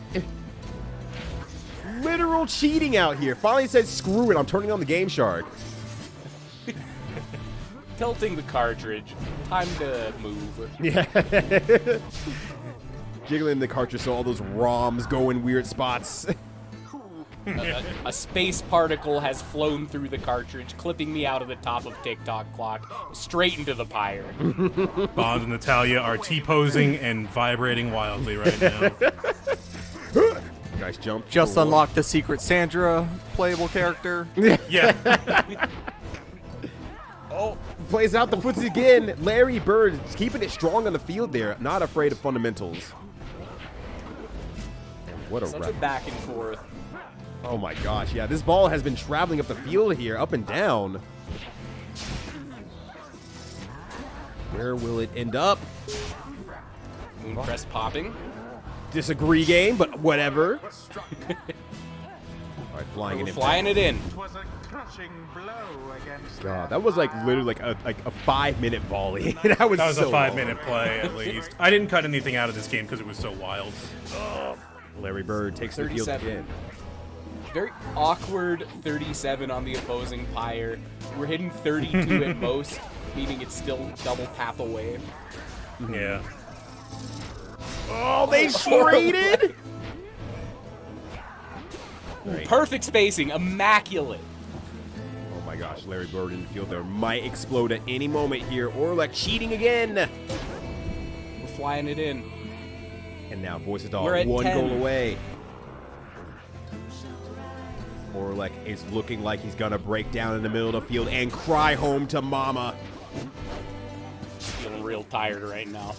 Literal cheating out here. Finally said, screw it, I'm turning on the Game Shark. Tilting the cartridge. Time to move. Yeah. Jiggling the cartridge so all those ROMs go in weird spots. A space particle has flown through the cartridge, clipping me out of the top of TikTok clock, straight into the pyre. Bond and Natalia are T-posing and vibrating wildly right now. Nice jump. Just Cool. unlocked the secret Sandra playable character. Yeah. Oh, plays out the footsie again. Larry Bird is keeping it strong on the field there. Not afraid of fundamentals. And what a Such a rep. back and forth. Oh my gosh, yeah, this ball has been traveling up the field here, up and down. Where will it end up? Moon press popping. Disagree game, but whatever. All right, flying it We're in. flying it in. It was a crushing blow against God, that was like literally like a 5-minute volley. that was That was so a 5-minute play, at least. I didn't cut anything out of this game because it was so wild. long. Larry Bird takes the field 37. again. Very awkward 37 on the opposing pyre. We're hitting 32 at most, meaning it's still double tap away. Yeah. Oh, they traded. Right. Perfect spacing, immaculate. Oh my gosh, Larry Bird in the field there might explode at any moment here. Orlick cheating again. We're flying it in. And now Voice of Dog We're at one 10. goal away. Orlick is looking like he's gonna break down in the middle of the field and cry home to mama. Feeling real tired right now.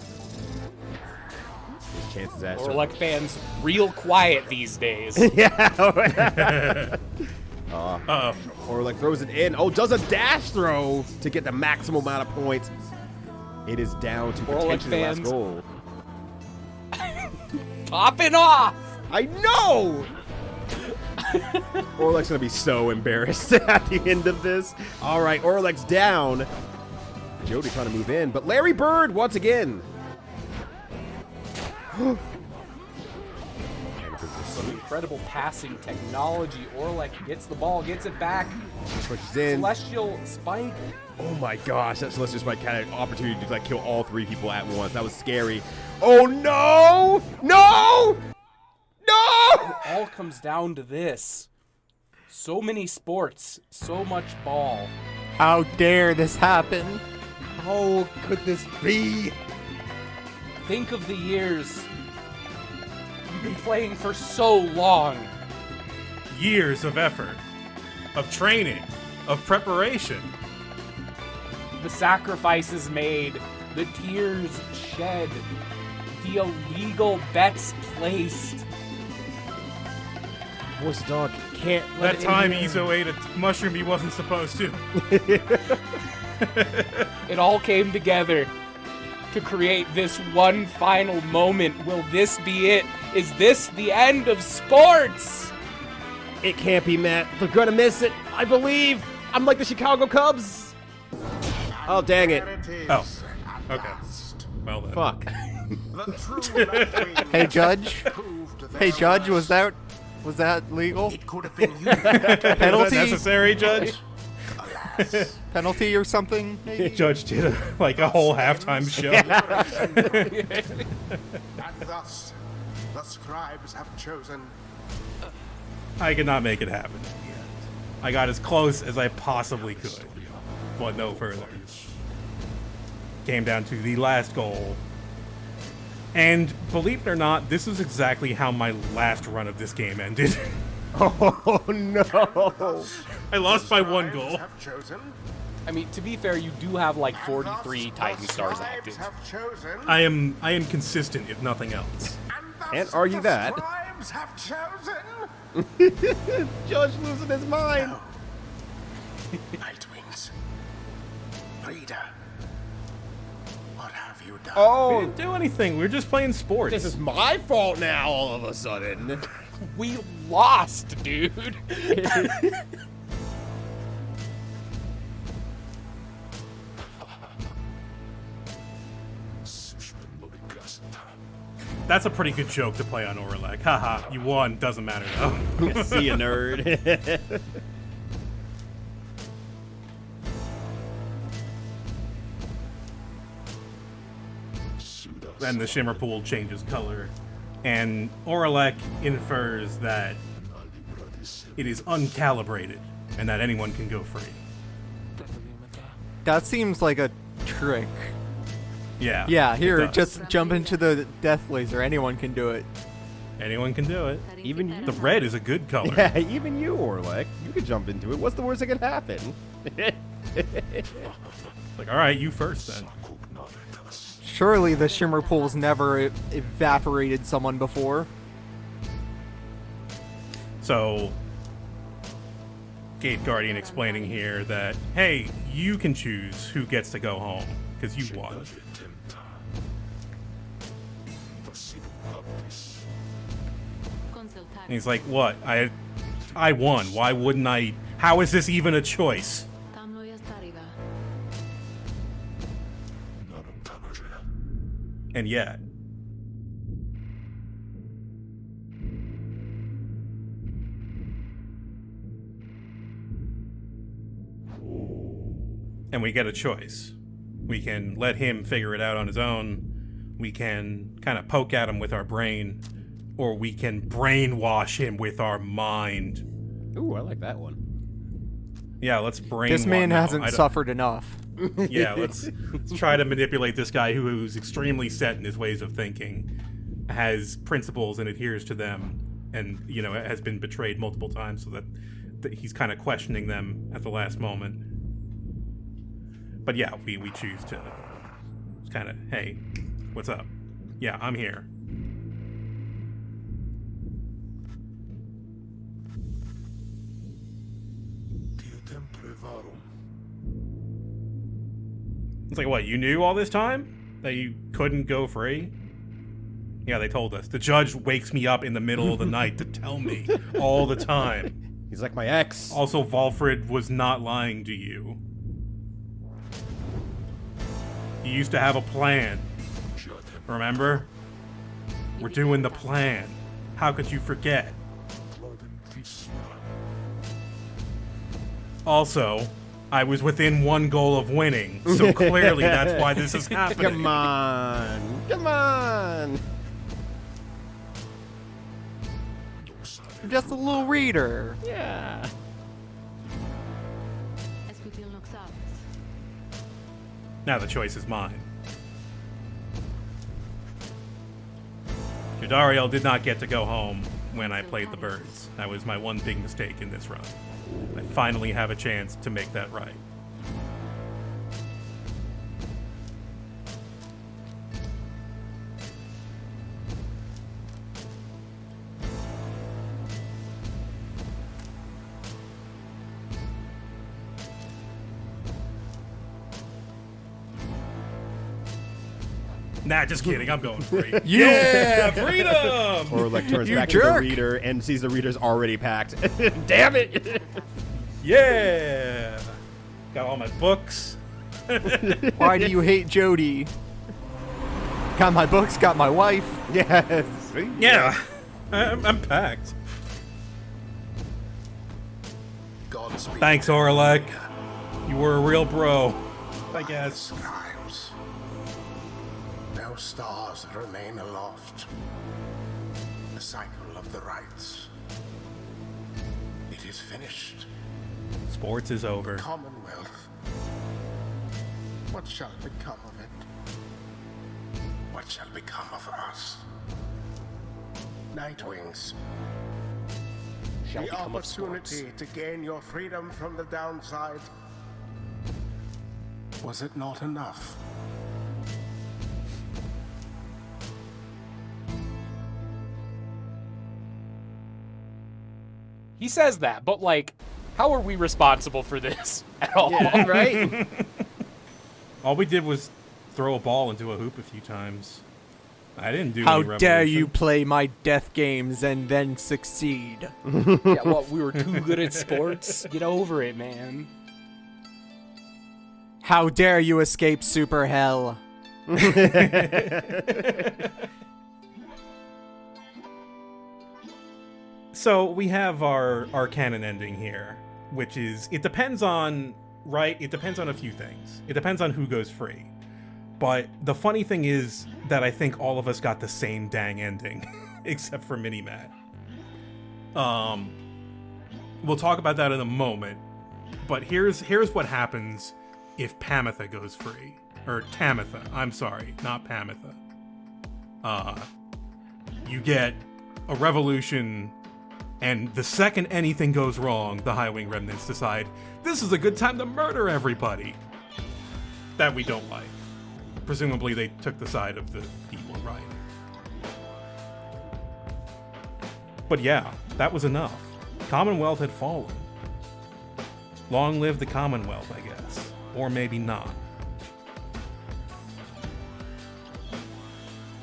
His chances at Orlick fans real quiet these days. Uh-oh. Orlick throws it in. Oh, does a dash throw to get the maximum amount of points. It is down to Orlick potentially the last fans. goal. Popping off! I know! Orlick's gonna be so embarrassed at the end of this. All right, Orlick's down. Jody trying to move in, but Larry Bird once again. Some incredible passing technology. Orlick gets the ball, gets it back. Pushes in. Celestial Spike. Oh my gosh, that Celestial Spike had an opportunity to like kill all 3 people at once. That was scary. Oh no! No! No! All comes down to this. So many sports, so much ball. How dare this happen? How could this be? Think of the years you've been playing for so long. Years of effort, of training, of preparation. The sacrifices made, the tears shed, the illegal bets placed. Voice of Dog can't let That it time in here. Izo ate a mushroom he wasn't supposed to. It all came together to create this one final moment. Will this be it? Is this the end of sports? It can't be, Matt. They're gonna miss it. I believe. I'm like the Chicago Cubs. Oh, dang it. There it is. Oh, At okay. last. Well then. Fuck. The true Red Wing Hey, Judge. proved their Hey, Judge, worth. was that legal? It could have been you. Is that Penalty? necessary, Judge? Alas. Penalty or something? Maybe? Judge did a whole halftime show. And thus, the scribes have chosen. I could not make it happen. I got as close as I possibly could, but no further. Came down to the last goal. And believe it or not, this is exactly how my last run of this game ended. Oh, no. I lost by one Scribes goal. have chosen. I mean, to be fair, you do have like And 43 thus, Titan the stars scribes active. have chosen. I am consistent, if nothing else. thus And are you the that? Scribes have chosen. Judge losing his mind. Nightwings. Reader. What have you done? We Oh, didn't do anything. We were just playing sports. this is my fault now all of a sudden. We lost, dude. That's a pretty good joke to play on Orlek. Haha, you won. Doesn't matter though. See you, nerd. Then the shimmer pool changes color, and Orlek infers that it is uncalibrated and that anyone can go free. That seems like a trick. Yeah. Yeah, it here, does. just jump into the death laser. Anyone can do it. Anyone can do it. Even you. The red is a good color. Yeah, even you, Orlek. You could jump into it. What's the worst that could happen? Like, all right, you first then. Surely the shimmer pool's never evaporated someone before. So, Gate Guardian explaining here that, hey, you can choose who gets to go home, because you won. And he's like, what? I won. Why wouldn't I? How is this even a choice? And yet. And we get a choice. We can let him figure it out on his own. We can kind of poke at him with our brain. Or we can brainwash him with our mind. Ooh, I like that one. Yeah, let's brainwash. This man no, I hasn't don't- suffered enough. Yeah, let's try to manipulate this guy who's extremely set in his ways of thinking, has principles and adheres to them, and has been betrayed multiple times, so that he's kind of questioning them at the last moment. But yeah, we choose to kind of, hey, what's up? Yeah, I'm here. It's like, what, you knew all this time? That you couldn't go free? Yeah, they told us. The judge wakes me up in the middle of the night to tell me all the time. He's like my ex. Also, Valfrid was not lying to you. He used to have a plan. Remember? We're doing the plan. How could you forget? Also, I was within one goal of winning, so clearly that's why this is happening. Come on. Come on. I'm just a little reader. Yeah. Now the choice is mine. Jadariel did not get to go home when I played the birds. That was my one big mistake in this run. I finally have a chance to make that right. Nah, just kidding. I'm going free. Yeah, freedom! Or like turns You back into the jerk. reader and sees the reader's already packed. Damn it! Yeah! Got all my books. Why do you hate Jody? Got my books, got my wife. Yes. Yeah, I'm packed. Godspeed. Thanks, Orlek. You were a real bro, I guess. Scribes. No stars remain aloft. The cycle of the rites. It is finished. Sports is over. Commonwealth. What shall become of it? What shall become of us? Nightwings. Shall The become of sports. opportunity to gain your freedom from the downside. Was it not enough? He says that, but like, how are we responsible for this at all? Yeah, right? All we did was throw a ball into a hoop a few times. I didn't do How any dare revolution. you play my death games and then succeed? Yeah, well, we were too good at sports. Get over it, man. How dare you escape super hell? So we have our canon ending here, which is it depends on it depends on a few things. It depends on who goes free. But the funny thing is that I think all of us got the same dang ending, except for Mini-Matt. We'll talk about that in a moment. But here's what happens if Pamitha goes free. Or Tamitha. I'm sorry, not Pamitha. You get a revolution, and the second anything goes wrong, the High Wing Remnants decide, this is a good time to murder everybody. That we don't like. Presumably they took the side of the people, right? But yeah, that was enough. Commonwealth had fallen. Long live the Commonwealth, I guess. Or maybe not.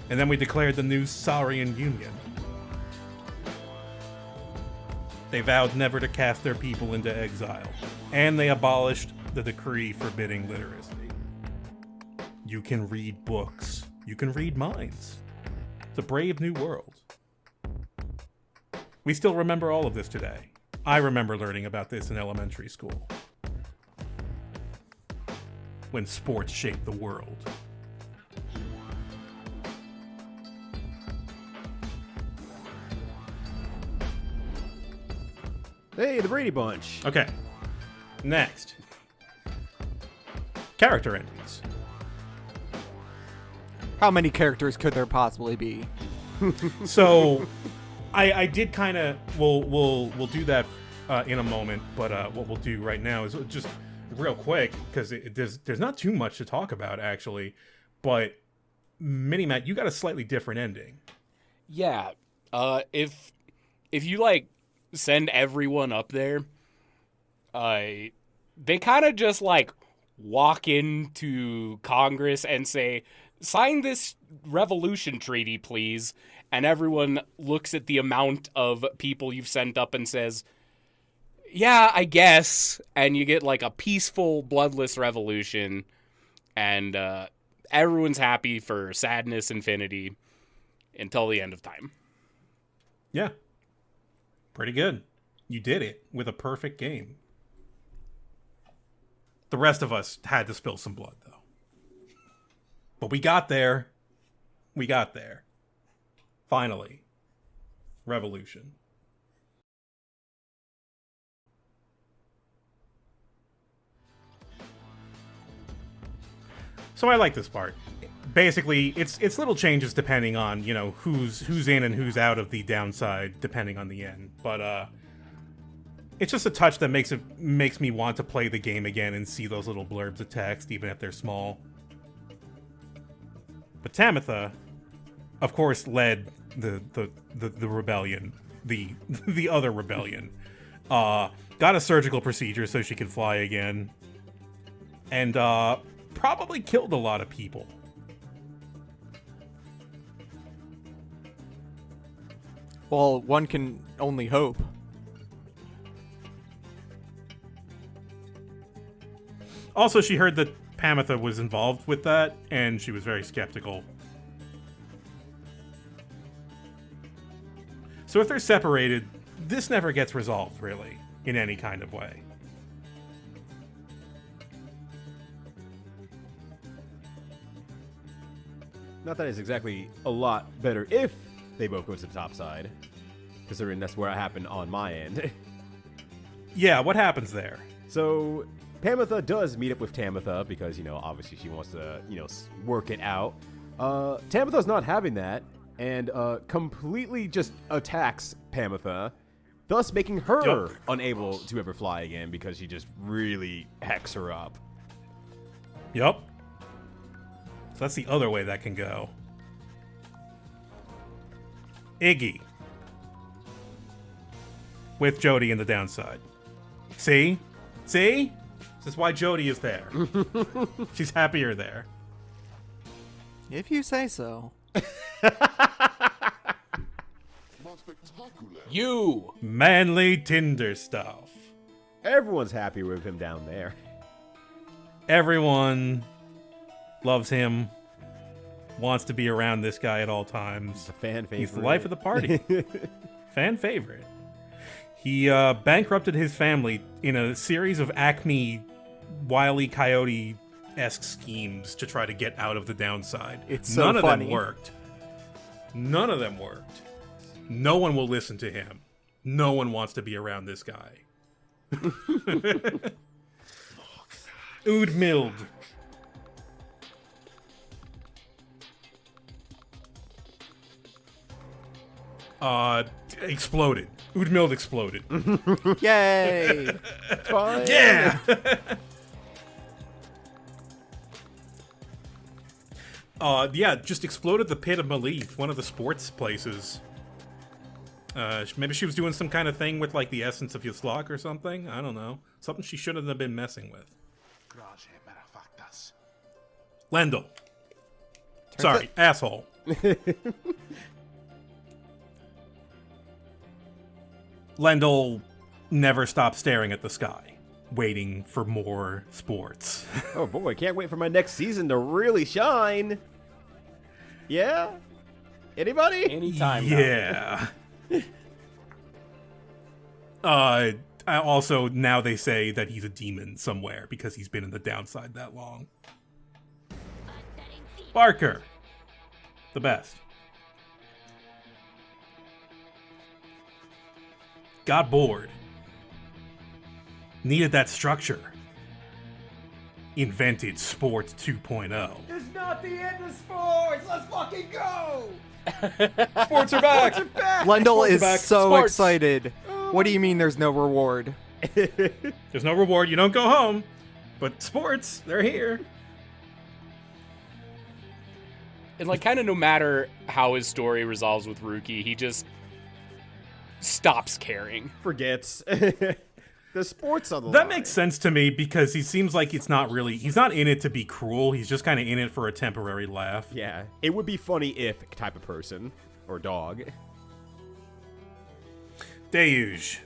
And then we declared the new Saurian Union. They vowed never to cast their people into exile. And they abolished the decree forbidding literacy. You can read books. You can read minds. It's a brave new world. We still remember all of this today. I remember learning about this in elementary school. When sports shaped the world. Hey, the Brady Bunch. Okay. Next. Character endings. How many characters could there possibly be? So, I did kind of. We'll do that in a moment. But what we'll do right now is just real quick because there's not too much to talk about actually. But Mini-Matt, you got a slightly different ending. Yeah. If you like send everyone up there, they kind of just like walk into Congress and say, sign this revolution treaty, please. And everyone looks at the amount of people you've sent up and says, yeah, I guess. And you get like a peaceful, bloodless revolution. And everyone's happy for Sadness Infinity until the end of time. Yeah. Pretty good. You did it with a perfect game. The rest of us had to spill some blood, though. But we got there. We got there. Finally. Revolution. So I like this part. Basically, it's little changes depending on, you know, who's in and who's out of the downside, depending on the end. But it's just a touch that makes me want to play the game again and see those little blurbs of text, even if they're small. But Tamitha, of course, led the rebellion, the other rebellion. Got a surgical procedure so she could fly again, and probably killed a lot of people. Well, one can only hope. Also, she heard that Pamitha was involved with that, and she was very skeptical. So if they're separated, this never gets resolved, really, in any kind of way. Not that it's exactly a lot better if they both go to the top side, considering that's where it happened on my end. Yeah, what happens there? So Pamitha does meet up with Tamitha because, obviously she wants to, work it out. Tamitha's not having that and completely just attacks Pamitha, thus making her unable to ever fly again because she just really hacks her up. Yup. So that's the other way that can go. Iggy. With Jody in the downside. See? See? This is why Jody is there. She's happier there. If you say so. You! Manly Tinder stuff. Everyone's happy with him down there. Everyone loves him. Wants to be around this guy at all times. He's a fan favorite. He's the life of the party. Fan favorite. He bankrupted his family in a series of Acme Wile E. Coyote-esque schemes to try to get out of the downside. It's so None of funny. them worked. None of them worked. No one will listen to him. No one wants to be around this guy. Ood Mild. Exploded. Ood Mild exploded. Yay! Fine. Yeah! Yeah, just exploded the pit of Malith, one of the sports places. Maybe she was doing some kind of thing with, like, the essence of Yslok or something? I don't know. Something she shouldn't have been messing with. Lendl. Sorry, asshole. Lendl never stopped staring at the sky, waiting for more sports. Oh boy, can't wait for my next season to really shine. Yeah? Anybody? Anytime now. Yeah. Also, now they say that he's a demon somewhere because he's been in the downside that long. Barker. The best. Got bored. Needed that structure. Invented Sports 2.0. It's not the end of sports! Let's fucking go! Sports are back! Lendl is back. so Sports. excited. What do you mean there's no reward? There's no reward, you don't go home. But sports, they're here. And like, kind of no matter how his story resolves with Rookie, he just stops caring. Forgets. The sports on the That line. makes sense to me because he seems like he's not in it to be cruel. He's just kind of in it for a temporary laugh. Yeah, it would be funny if type of person or dog. Deluge.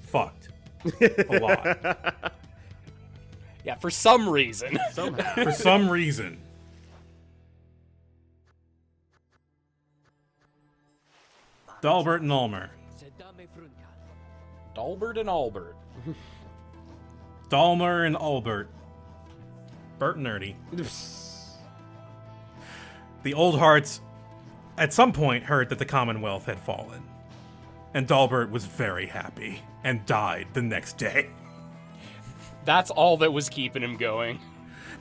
Fucked. A lot. Yeah, for some reason. Somehow. For some reason. Dalbert and Ulmer. Dalbert and Albert. Dalmer and Albert. Bert and Ernie. The Old Hearts at some point heard that the Commonwealth had fallen. And Dalbert was very happy and died the next day. That's all that was keeping him going.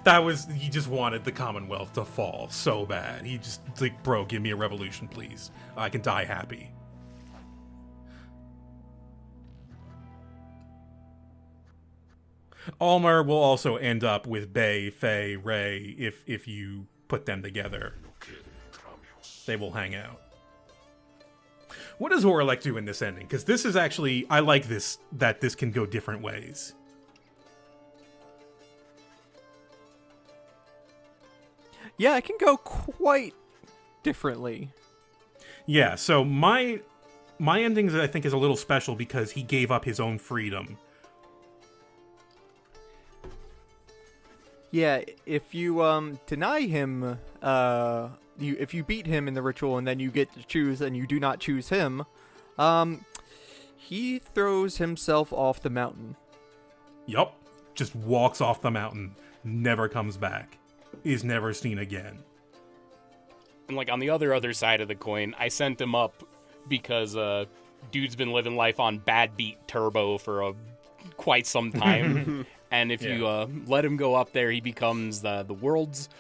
He just wanted the Commonwealth to fall so bad. He just, like, bro, give me a revolution, please. I can die happy. Ulmer will also end up with Bay, Faye, Ray, if you put them together. They will hang out. What does Orlek do in this ending? Because this is actually, I like this, that this can go different ways. Yeah, it can go quite differently. Yeah, so my endings I think is a little special because he gave up his own freedom. Yeah, if you deny him, if you beat him in the ritual and then you get to choose and you do not choose him, he throws himself off the mountain. Yup. Just walks off the mountain, never comes back, is never seen again. And like on the other side of the coin, I sent him up because dude's been living life on Bad Beat Turbo for quite some time. And if you let him go up there, he becomes the world's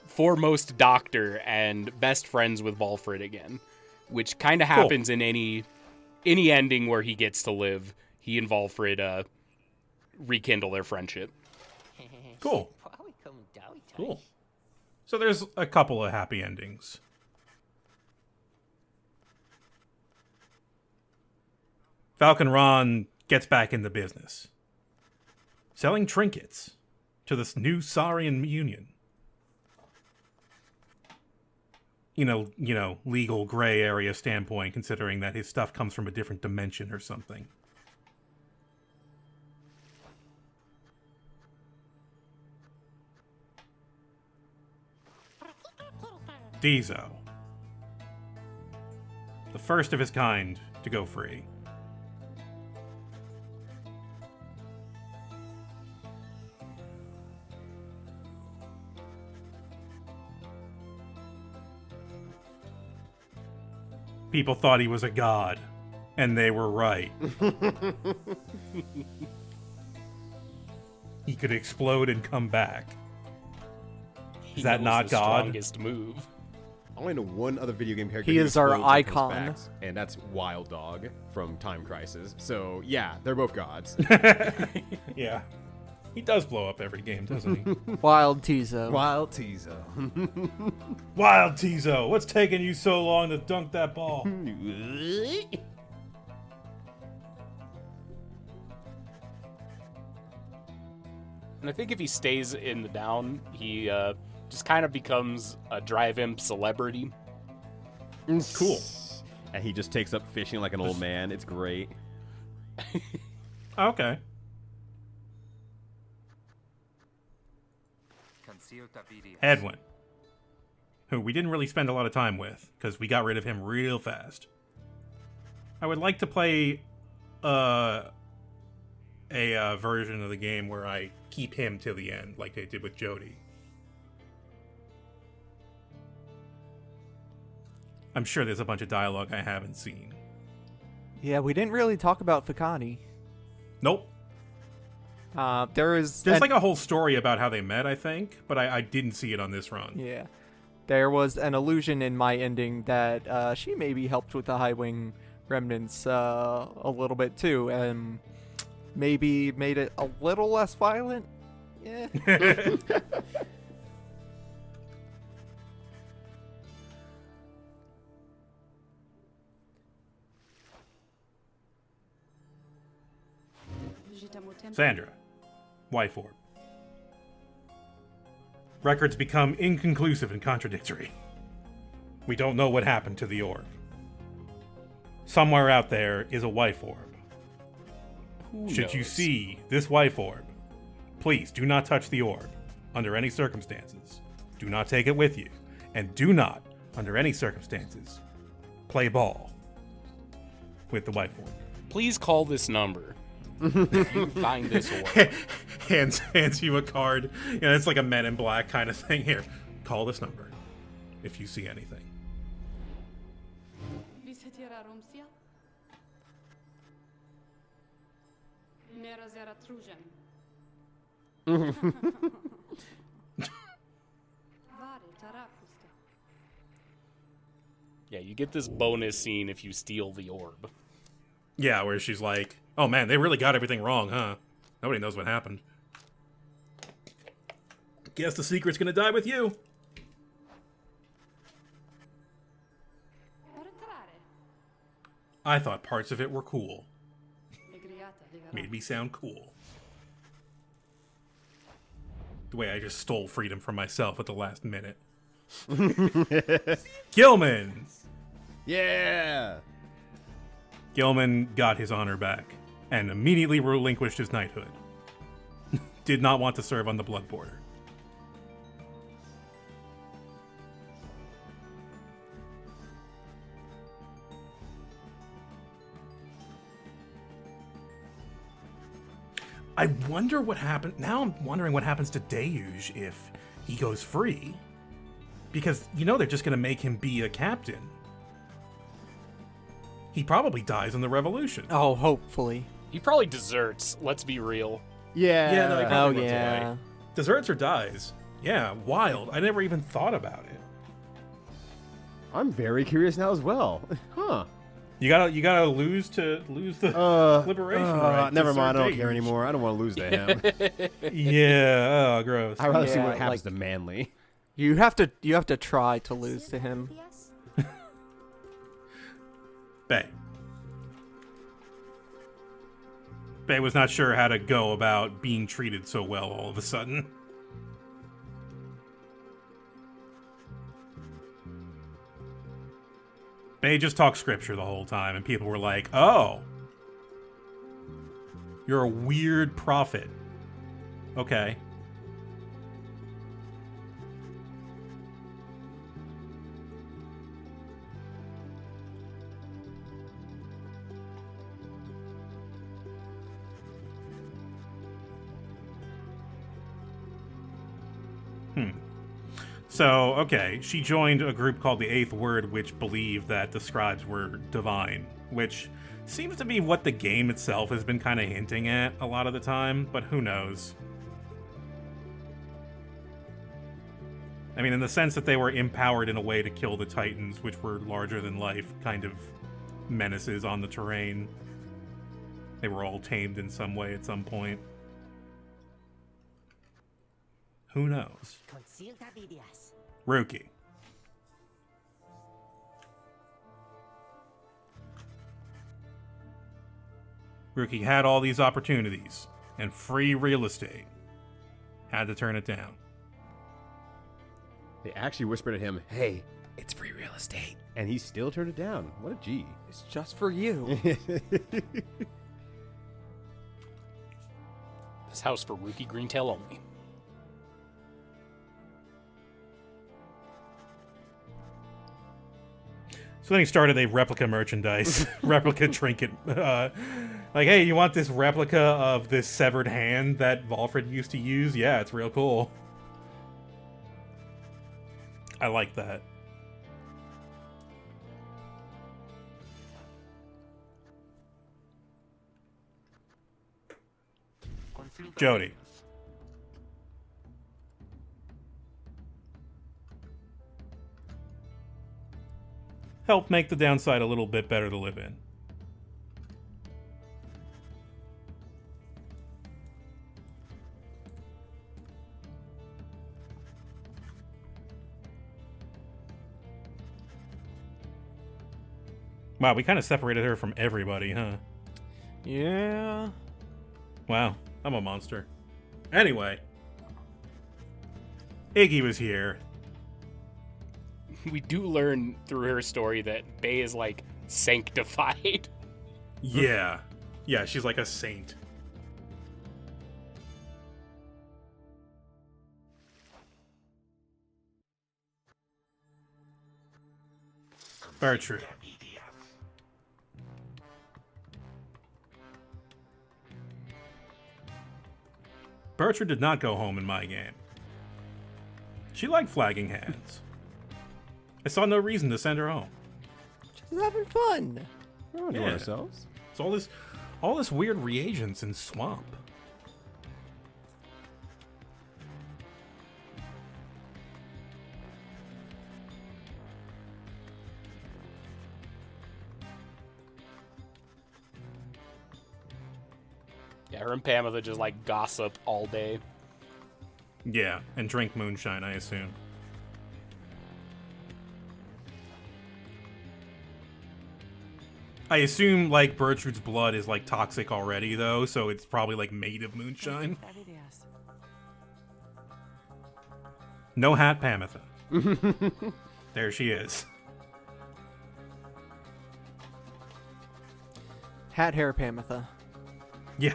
foremost doctor and best friends with Volfred again, which kind of happens in any ending where he gets to live. He and Volfred rekindle their friendship. Cool. Cool. So there's a couple of happy endings. Falcon Ron gets back in the business, selling trinkets to this new Saurian Union. You know, legal gray area standpoint, considering that his stuff comes from a different dimension or something. Dizo. The first of his kind to go free. People thought he was a god, and they were right. He could explode and come back. Is that not the God? Strongest move. I only know one other video game character. He who is our explodes and comes icon. back, and that's Wild Dog from Time Crisis. So yeah, they're both gods. Yeah. He does blow up every game, doesn't he? Wild Tizo. Wild Tizo. Wild Tizo, what's taking you so long to dunk that ball? And I think if he stays in the down, he just kind of becomes a Drive Imp celebrity. Cool. And he just takes up fishing like an old man. It's great. Okay. Edwin, who we didn't really spend a lot of time with, because we got rid of him real fast. I would like to play a version of the game where I keep him till the end, like they did with Jody. I'm sure there's a bunch of dialogue I haven't seen. Yeah, we didn't really talk about Fakani. Nope. There's like a whole story about how they met, I think, but I didn't see it on this run. Yeah. There was an allusion in my ending that she maybe helped with the High Wing remnants a little bit too, and maybe made it a little less violent. Yeah. Sandra, wife orb. Records become inconclusive and contradictory. We don't know what happened to the orb. Somewhere out there is a wife orb. Should you see this wife orb, please do not touch the orb under any circumstances. Do not take it with you. And do not, under any circumstances, play ball with the wife orb. Please call this number. If you find this orb. hands you a card. You know, it's like a Men in Black kind of thing. Here, call this number if you see anything. Yeah, you get this bonus scene if you steal the orb. Yeah, where she's like, oh man, they really got everything wrong, huh? Nobody knows what happened. Guess the secret's gonna die with you. I thought parts of it were cool. Made me sound cool. The way I just stole freedom from myself at the last minute. Gilman! Yeah. Gilman got his honor back and immediately relinquished his knighthood. Did not want to serve on the blood border. I wonder what happened. Now I'm wondering what happens to Deuge if he goes free. Because, you know, they're just going to make him be a captain. He probably dies in the revolution. Oh, hopefully. He probably deserts, let's be real. Yeah. Yeah, no, he Oh, probably runs yeah. away. Deserts or dies. Yeah, wild. I never even thought about it. I'm very curious now as well. Huh. You gotta lose the liberation right. to Never serve mind. I don't Deuge. care anymore. I don't want to lose to him. Yeah. Oh, gross. I'd rather see Yeah, what happens like- to Manly. You have to try to lose to him. Bay. Bay was not sure how to go about being treated so well all of a sudden. Bay just talked scripture the whole time, and people were like, oh, you're a weird prophet. Okay. So, okay, she joined a group called the Eighth Word, which believed that the scribes were divine, which seems to be what the game itself has been kind of hinting at a lot of the time, but who knows? I mean, in the sense that they were empowered in a way to kill the Titans, which were larger-than-life kind of menaces on the terrain. They were all tamed in some way at some point. Who knows? Rookie. Rookie had all these opportunities and free real estate. Had to turn it down. They actually whispered at him, "Hey, it's free real estate," and he still turned it down. What a G. It's just for you. This house for Rookie Greentail only. So then he started a replica merchandise, replica trinket. Like, hey, you want this replica of this severed hand that Valfred used to use? Yeah, it's real cool. I like that. Jody. Help make the downside a little bit better to live in. Wow, we kind of separated her from everybody, huh? Yeah. Wow, I'm a monster. Anyway. Iggy was here. We do learn through her story that Bay is, like, sanctified. Yeah. Yeah, she's like a saint. Bertrude. Bertrude did not go home in my game. She liked flagging hands. I saw no reason to send her home. Just having fun. We're on Yeah. ourselves. It's all this weird reagents in swamp. Yeah, her and Pamela just, like, gossip all day. Yeah, and drink moonshine, I assume. I assume, like, Bertrude's blood is, like, toxic already, though, so it's probably, like, made of moonshine. No hat, Pamitha. There she is. Hat hair Pamitha. Yeah.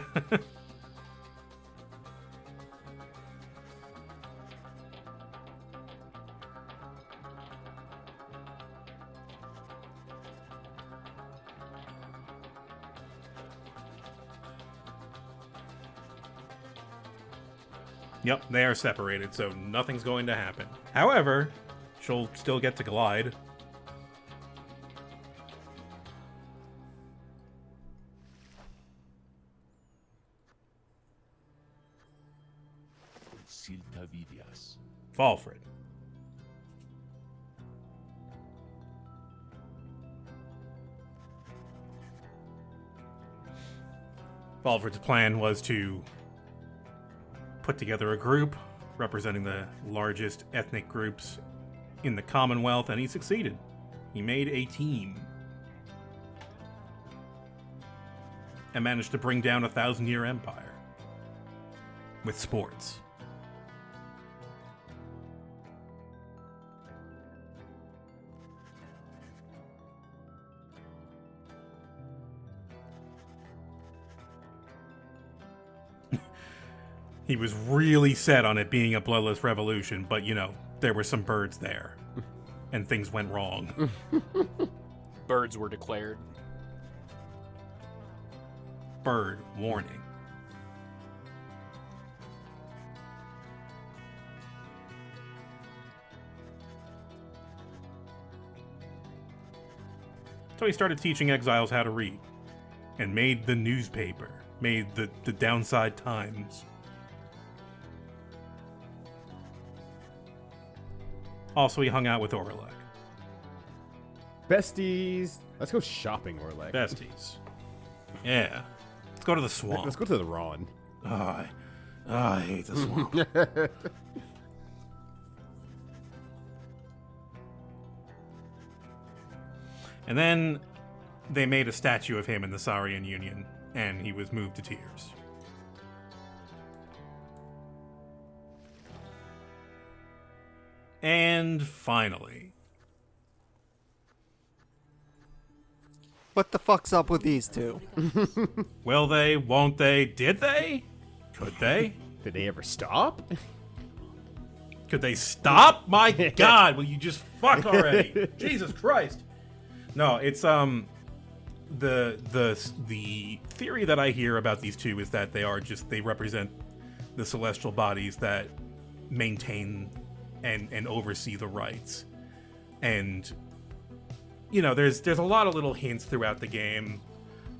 Yep, they are separated, so nothing's going to happen. However, she'll still get to glide. Falfred. Falfred's plan was to put together a group representing the largest ethnic groups in the Commonwealth, and he succeeded. He made a team and managed to bring down a 1,000-year empire with sports. He was really set on it being a bloodless revolution, but, you know, there were some birds there, and things went wrong. Birds were declared. Bird warning. So he started teaching exiles how to read, and made the newspaper, made the Downside Times. Also, he hung out with Orlek. Besties. Let's go shopping, Orlek. Besties. Yeah. Let's go to the swamp. Let's go to the Ron. I hate the swamp. And then they made a statue of him in the Saurian Union, and he was moved to tears. And finally, What the fuck's up with these two? will they, won't they, did they? Could they? Did they ever stop? Could they stop? My God, will you just fuck already? Jesus Christ. No, it's the theory that I hear about these two is that they represent the celestial bodies that maintain and oversee the rites. And you know, there's a lot of little hints throughout the game.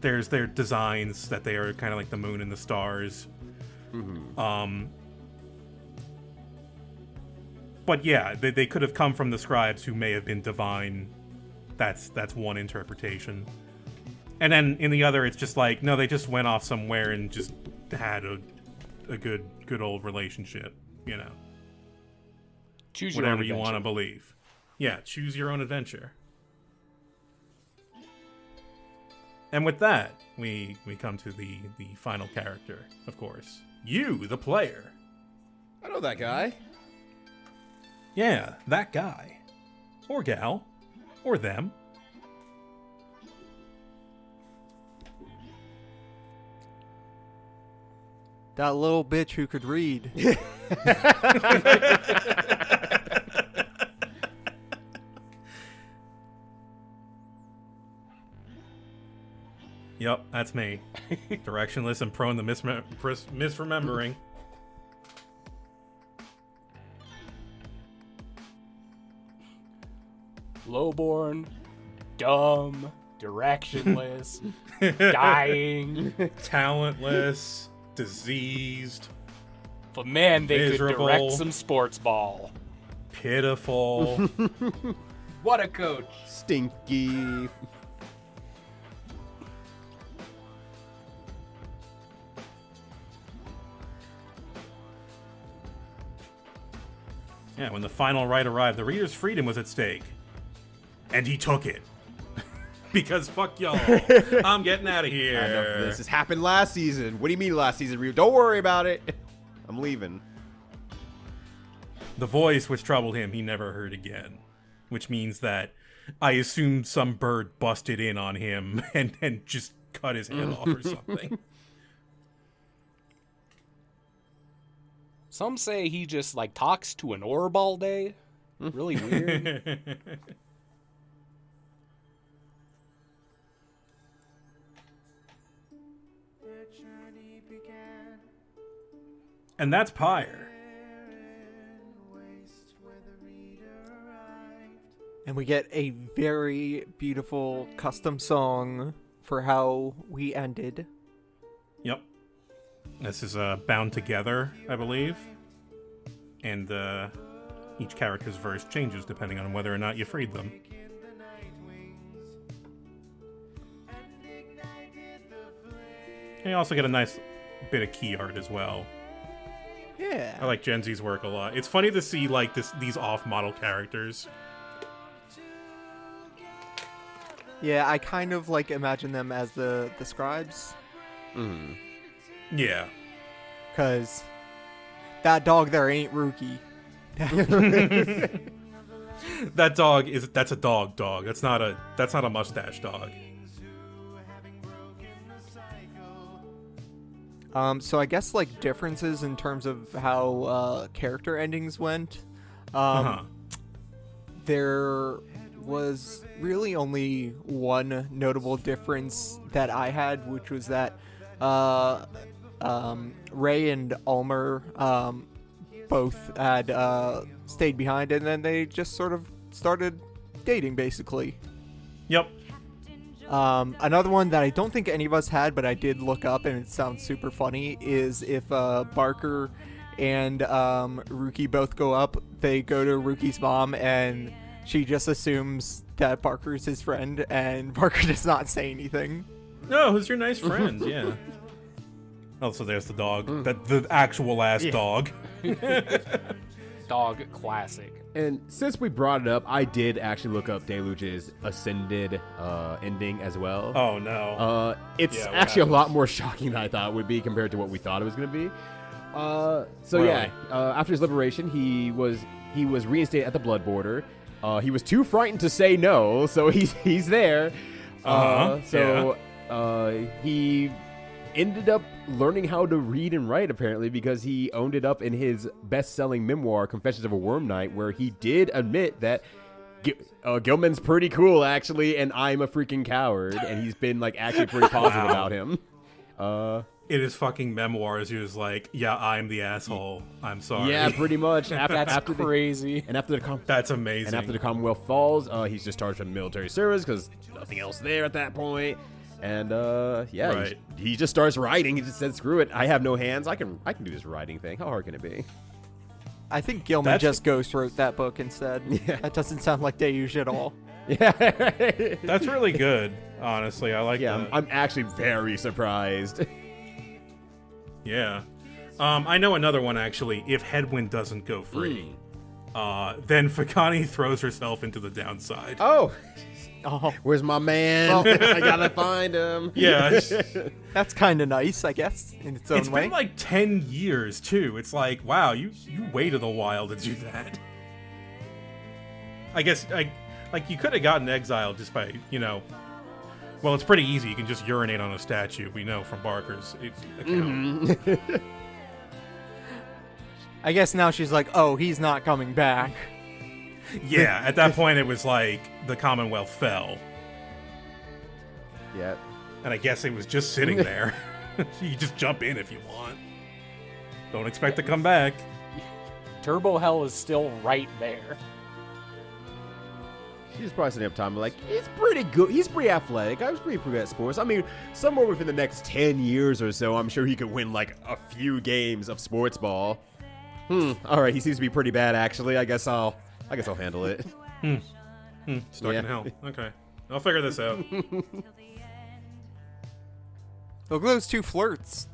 There's their designs that they are kind of like the moon and the stars. Mm-hmm. But yeah, they could have come from the scribes who may have been divine. That's one interpretation. And then in the other, it's just like, no, they just went off somewhere and just had a good old relationship, you know. Choose your Whatever own you want to adventure. believe. Yeah, choose your own adventure. And with that, we come to the final character, of course. You, the player. I know that guy. Yeah, that guy. Or gal. Or them. That little bitch who could read. Yep, that's me. Directionless and prone to misremembering. Lowborn, dumb, directionless, dying. Talentless. Diseased. But man, they Miserable. could direct some sports ball. Pitiful. What a coach. Stinky. Yeah, when the final right arrived, the reader's freedom was at stake. And he took it. Because fuck y'all. I'm getting out of here. I know this has happened last season. What do you mean last season? Don't worry about it. I'm leaving. The voice which troubled him he never heard again, which means that I assume some bird busted in on him and just cut his head off or something. Some say he just like talks to an orb all day. Really weird. And that's Pyre. And we get a very beautiful custom song for how we ended. Yep. This is Bound Together, I believe. And each character's verse changes depending on whether or not you freed them. And you also get a nice bit of key art as well. Yeah. I like Gen Z's work a lot. It's funny to see like these off-model characters. Yeah, I kind of like imagine them as the scribes. Yeah. Because that dog there ain't Rookie. That's a dog. That's not a mustache dog. So I guess like differences in terms of how character endings went. There was really only one notable difference that I had, which was that Ray and Ulmer both had stayed behind, and then they just sort of started dating, basically. Yep. Another one that I don't think any of us had, but I did look up, and it sounds super funny, is if Barker and Rookie both go up, they go to Rookie's mom, and she just assumes that Barker's his friend, and Barker does not say anything. No, who's your nice friend? Yeah. Oh, so there's the dog. The actual ass dog. Dog classic. And since we brought it up, I did actually look up Deluge's Ascended ending as well. Oh, no. It's Yeah, what actually happens? a lot more shocking than I thought it would be compared to what we thought it was going to be. Really? After his liberation, he was reinstated at the Blood Border. He was too frightened to say no, so he's there. He ended up learning how to read and write, apparently, because he owned it up in his best-selling memoir, Confessions of a Worm Knight, where he did admit that Gilman's pretty cool, actually, and I'm a freaking coward, and he's been, like, actually pretty positive about him. In his fucking memoirs, he was like, yeah, I'm the asshole. I'm sorry. Yeah, pretty much. That's crazy. That's amazing. And after the Commonwealth falls, he's discharged from military service because nothing else there at that point. And Right. he just starts writing. He just said, "Screw it! I have no hands. I can do this writing thing. How hard can it be?" I think Gilman just ghost wrote that book instead. Yeah. That doesn't sound like Deluge at all. Yeah, That's really good, honestly. I like that. I'm actually very surprised. Yeah. I know another one, actually. If Headwind doesn't go free, then Fakani throws herself into the downside. Oh, Oh, where's my man? I gotta find him. Yeah. that's kind of nice, I guess, in its own It's way. been like 10 years, too. It's like, wow, you waited a while to do that. I guess, you could have gotten exiled just by, well, it's pretty easy. You can just urinate on a statue, we know from Barker's account. I guess now she's like, oh, he's not coming back. Yeah, at that point it was like the Commonwealth fell. Yeah. And I guess it was just sitting there. You just jump in if you want. Don't expect to come back. Turbo Hell is still right there. She's probably sitting up time like, he's pretty good. He's pretty athletic. I was pretty good at sports. I mean, somewhere within the next 10 years or so, I'm sure he could win like a few games of sports ball. All right, he seems to be pretty bad, actually. I guess I'll handle it. Stuck in hell. Okay. I'll figure this out. Look at those two flirts.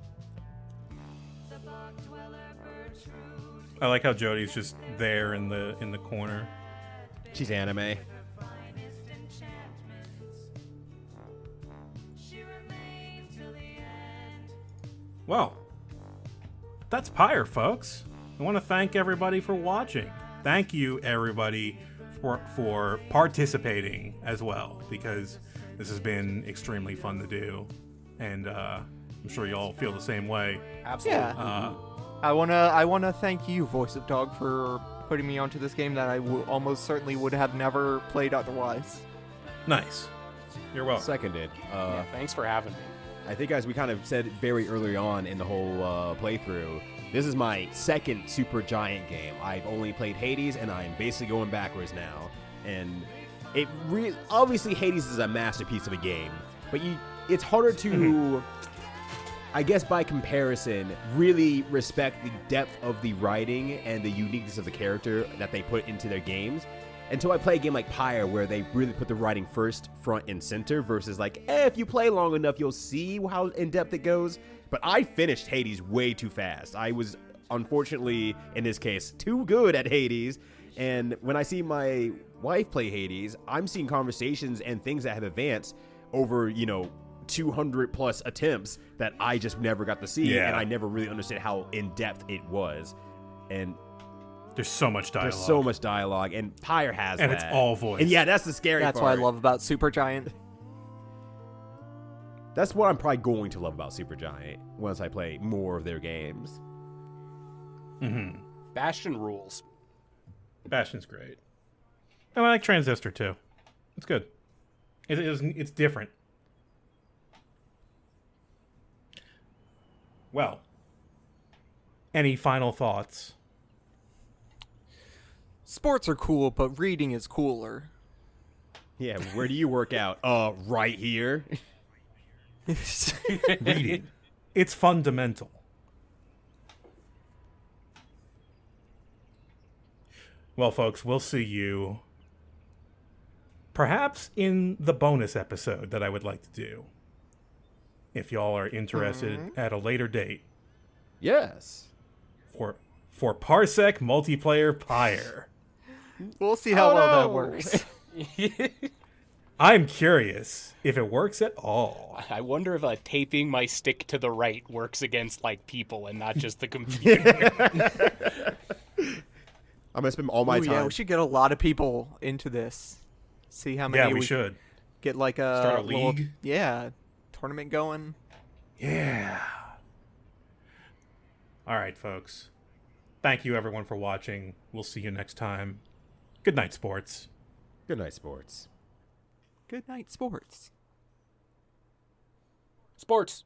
I like how Jodie's just there in the corner. She's anime. Well, that's Pyre, folks. I want to thank everybody for watching. Thank you, everybody, for participating as well, because this has been extremely fun to do, and I'm sure you all feel the same way. Absolutely. Yeah. I wanna thank you, Voice of Dog, for putting me onto this game that I almost certainly would have never played otherwise. Nice. You're welcome. Seconded. Yeah, thanks for having me. I think, as we kind of said very early on in the whole playthrough, this is my second Super Giant game. I've only played Hades, and I'm basically going backwards now. And it obviously Hades is a masterpiece of a game, but it's harder to, I guess by comparison, really respect the depth of the writing and the uniqueness of the character that they put into their games until I play a game like Pyre, where they really put the writing first, front, and center, versus like, if you play long enough, you'll see how in-depth it goes. But I finished Hades way too fast. I was, unfortunately, in this case, too good at Hades. And when I see my wife play Hades, I'm seeing conversations and things that have advanced over, 200 plus attempts that I just never got to see. Yeah. And I never really understood how in-depth it was. And There's so much dialogue. there's so much dialogue, and Pyre has And that. it's all voice. And yeah, that's the scary That's part. what I love about Supergiant. That's what I'm probably going to love about Supergiant once I play more of their games. Bastion rules. Bastion's great. And I like Transistor too. It's good. It's different. Well, any final thoughts? Sports are cool, but reading is cooler. Yeah, where do you work out? Right here. Reading. It's fundamental. Well, folks, we'll see you perhaps in the bonus episode that I would like to do, if y'all are interested at a later date, Yes. for Parsec Multiplayer Pyre. We'll see how well that works. I'm curious if it works at all. I wonder if taping my stick to the right works against like people and not just the computer. I'm gonna spend all my Ooh, time. yeah, we should get a lot of people into this. See how many Yeah, we should. get like a Start a little, league? tournament going. Yeah. All right, folks. Thank you, everyone, for watching. We'll see you next time. Good night, sports. Good night, sports. Good night, sports. Sports.